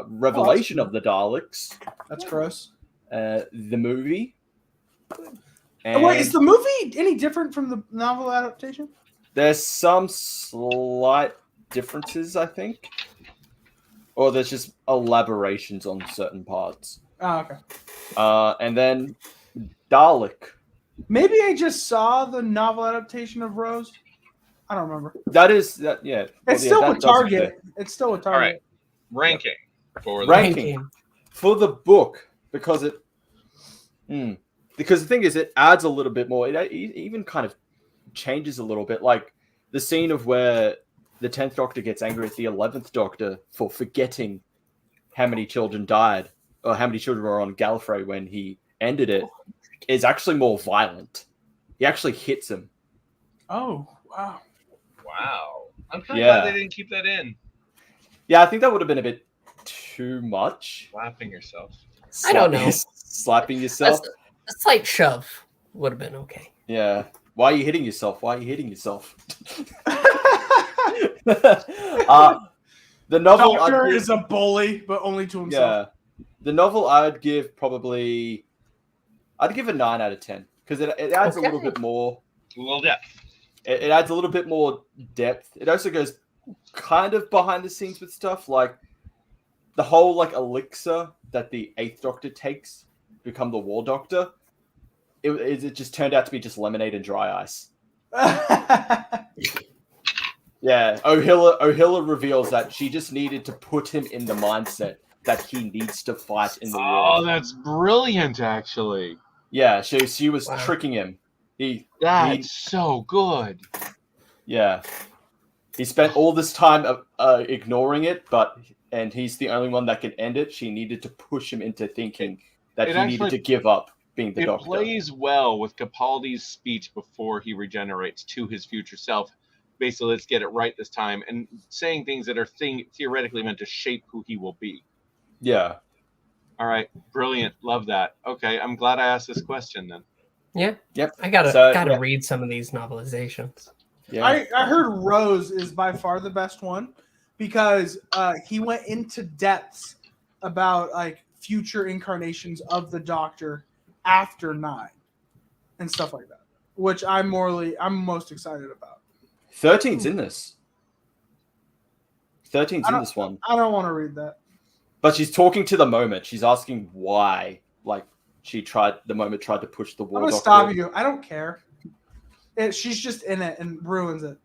Revelation of the Daleks. That's gross. The movie. Oh, wait, is the movie any different from the novel adaptation? There's some slight differences, I think. Or there's just elaborations on certain parts. Oh, okay. And then Dalek. Maybe I just saw the novel adaptation of Rose. I don't remember. Yeah. It's still with Target. It's still with Target. All right. Ranking for the Ranking. For the book, because it... Because the thing is, it adds a little bit more. It even kind of changes a little bit. Like the scene of where the 10th Doctor gets angry at the 11th Doctor for forgetting how many children died, or how many children were on Gallifrey when he ended it, is actually more violent. He actually hits him. Oh, wow. Wow. I'm kind of Yeah. glad they didn't keep that in. Yeah, I think that would have been a bit too much. Slapping yourself. I don't know. Slapping yourself. A slight shove would have been okay. Yeah. Why are you hitting yourself? Why are you hitting yourself? The novel Doctor I'd give- is a bully, but only to himself. Yeah. The novel I'd give a 9 out of 10 because it adds a little Okay. bit more. A little depth. It adds a little bit more depth. It also goes kind of behind the scenes with stuff like the whole like elixir that the 8th Doctor takes to become the War Doctor. It just turned out to be just lemonade and dry ice. Yeah, O'Hilla reveals that she just needed to put him in the mindset that he needs to fight in the Oh, war. that's brilliant, actually. Yeah, she was Wow. tricking him. That's so good. Yeah. He spent all this time ignoring it, and he's the only one that can end it. She needed to push him into thinking that it he needed actually- to give up being the It doctor. plays well with Capaldi's speech before he regenerates to his future self. Basically, let's get it right this time, and saying things that are theoretically meant to shape who he will be. Yeah. All right, brilliant, love that. Okay, I'm glad I asked this question then. Yeah. Yep. I gotta So, gotta yeah. read some of these novelizations. Yeah. I heard Rose is by far the best one because he went into depths about like future incarnations of the Doctor after 9 and stuff like that, which I'm most excited about. 13's in this. 13's in this one. I don't want to read that. But she's talking to the moment. She's asking why, like, the moment tried to push the war I'm gonna doctor. stop you. I don't care. She's just in it and ruins it.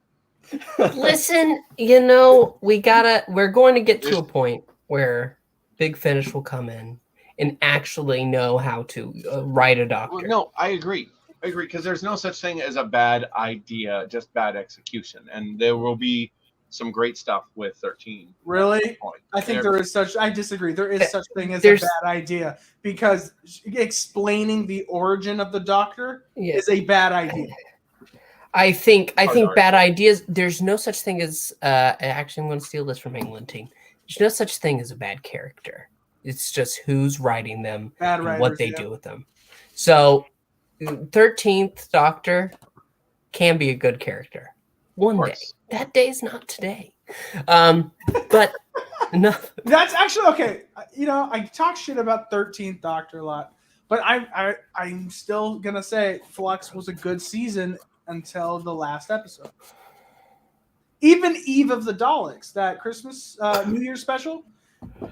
Listen, we're going to get to a point where Big Finish will come in and actually know how to write a Doctor. Well, no, I agree, because there's no such thing as a bad idea, just bad execution, and there will be some great stuff with 13. Really? I think I disagree. There is such thing as There's- a bad idea because explaining the origin of the Doctor Yeah. is a bad idea. I think sorry. bad ideas. There's no such thing as. Actually, I'm going to steal this from England team. There's no such thing as a bad character. It's just who's writing them Bad and writers, what they yeah. do with them. So, 13th Doctor can be a good character one day. That day's not today. But no. That's actually okay. I talk shit about 13th Doctor a lot, but I'm still gonna say Flux was a good season until the last episode. Even Eve of the Daleks, that Christmas New Year special,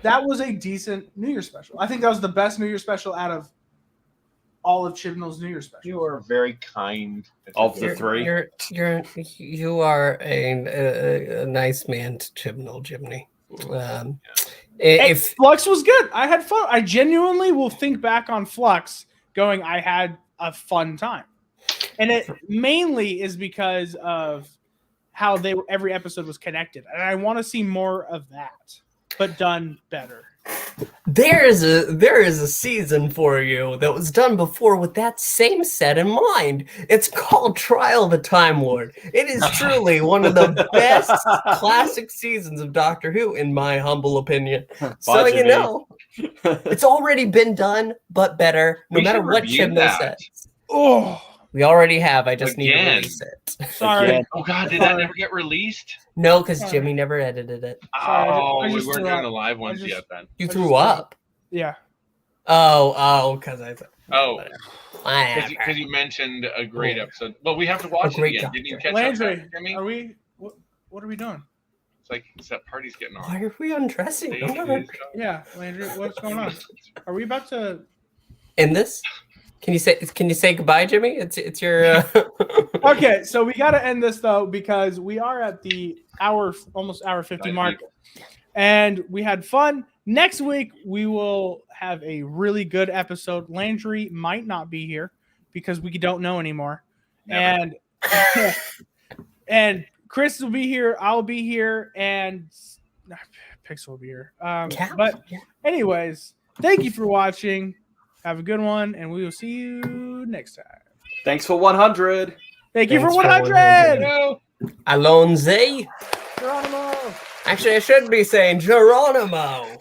that was a decent New Year special. I think that was the best New Year special out of all of Chibnall's New Year special. You are very kind. Of the three. You are a nice man to Chibnall, Jimmy. If Flux was good. I had fun. I genuinely will think back on Flux going, I had a fun time. And it mainly is because of how every episode was connected. And I want to see more of that, but done better. there is a season for you that was done before with that same set in mind. It's called Trial of the Time Lord. It is truly one of the best classic seasons of Doctor Who, in my humble opinion. So Jimmy. it's already been done, but better, no We matter should what review Chibnall that. says. Oh, We already have. I just need to Again. release it. sorry. Again. Oh God, did that never get released? No, because Sorry. Jimmy never edited it. Sorry, Oh, I we just weren't threw doing up. the live ones just- yet then. You I threw just- up. Yeah. Oh, because I thought. Oh, Whatever. because you mentioned a great episode. Well, we have to watch it great again. Didn't you Doctor. catch Landry, up, Jimmy? are we? What are we doing? It's like that party's getting on. Why are we undressing? It No. is- Yeah, Landry, what's going on? Are we about to? In this, can you say goodbye, Jimmy? It's your. Okay, so we got to end this though because we are at the almost hour 50 Nice mark, people. and we had fun. Next week we will have a really good episode. Landry might not be here because we don't know anymore, Never. and Chris will be here. I'll be here, and Pixel will be here. Yeah. But anyways, thank you for watching. Have a good one, and we will see you next time. Thanks for 100. Thank you for Thanks for 100. 100. Alonze. Geronimo. Actually, I should be saying Geronimo.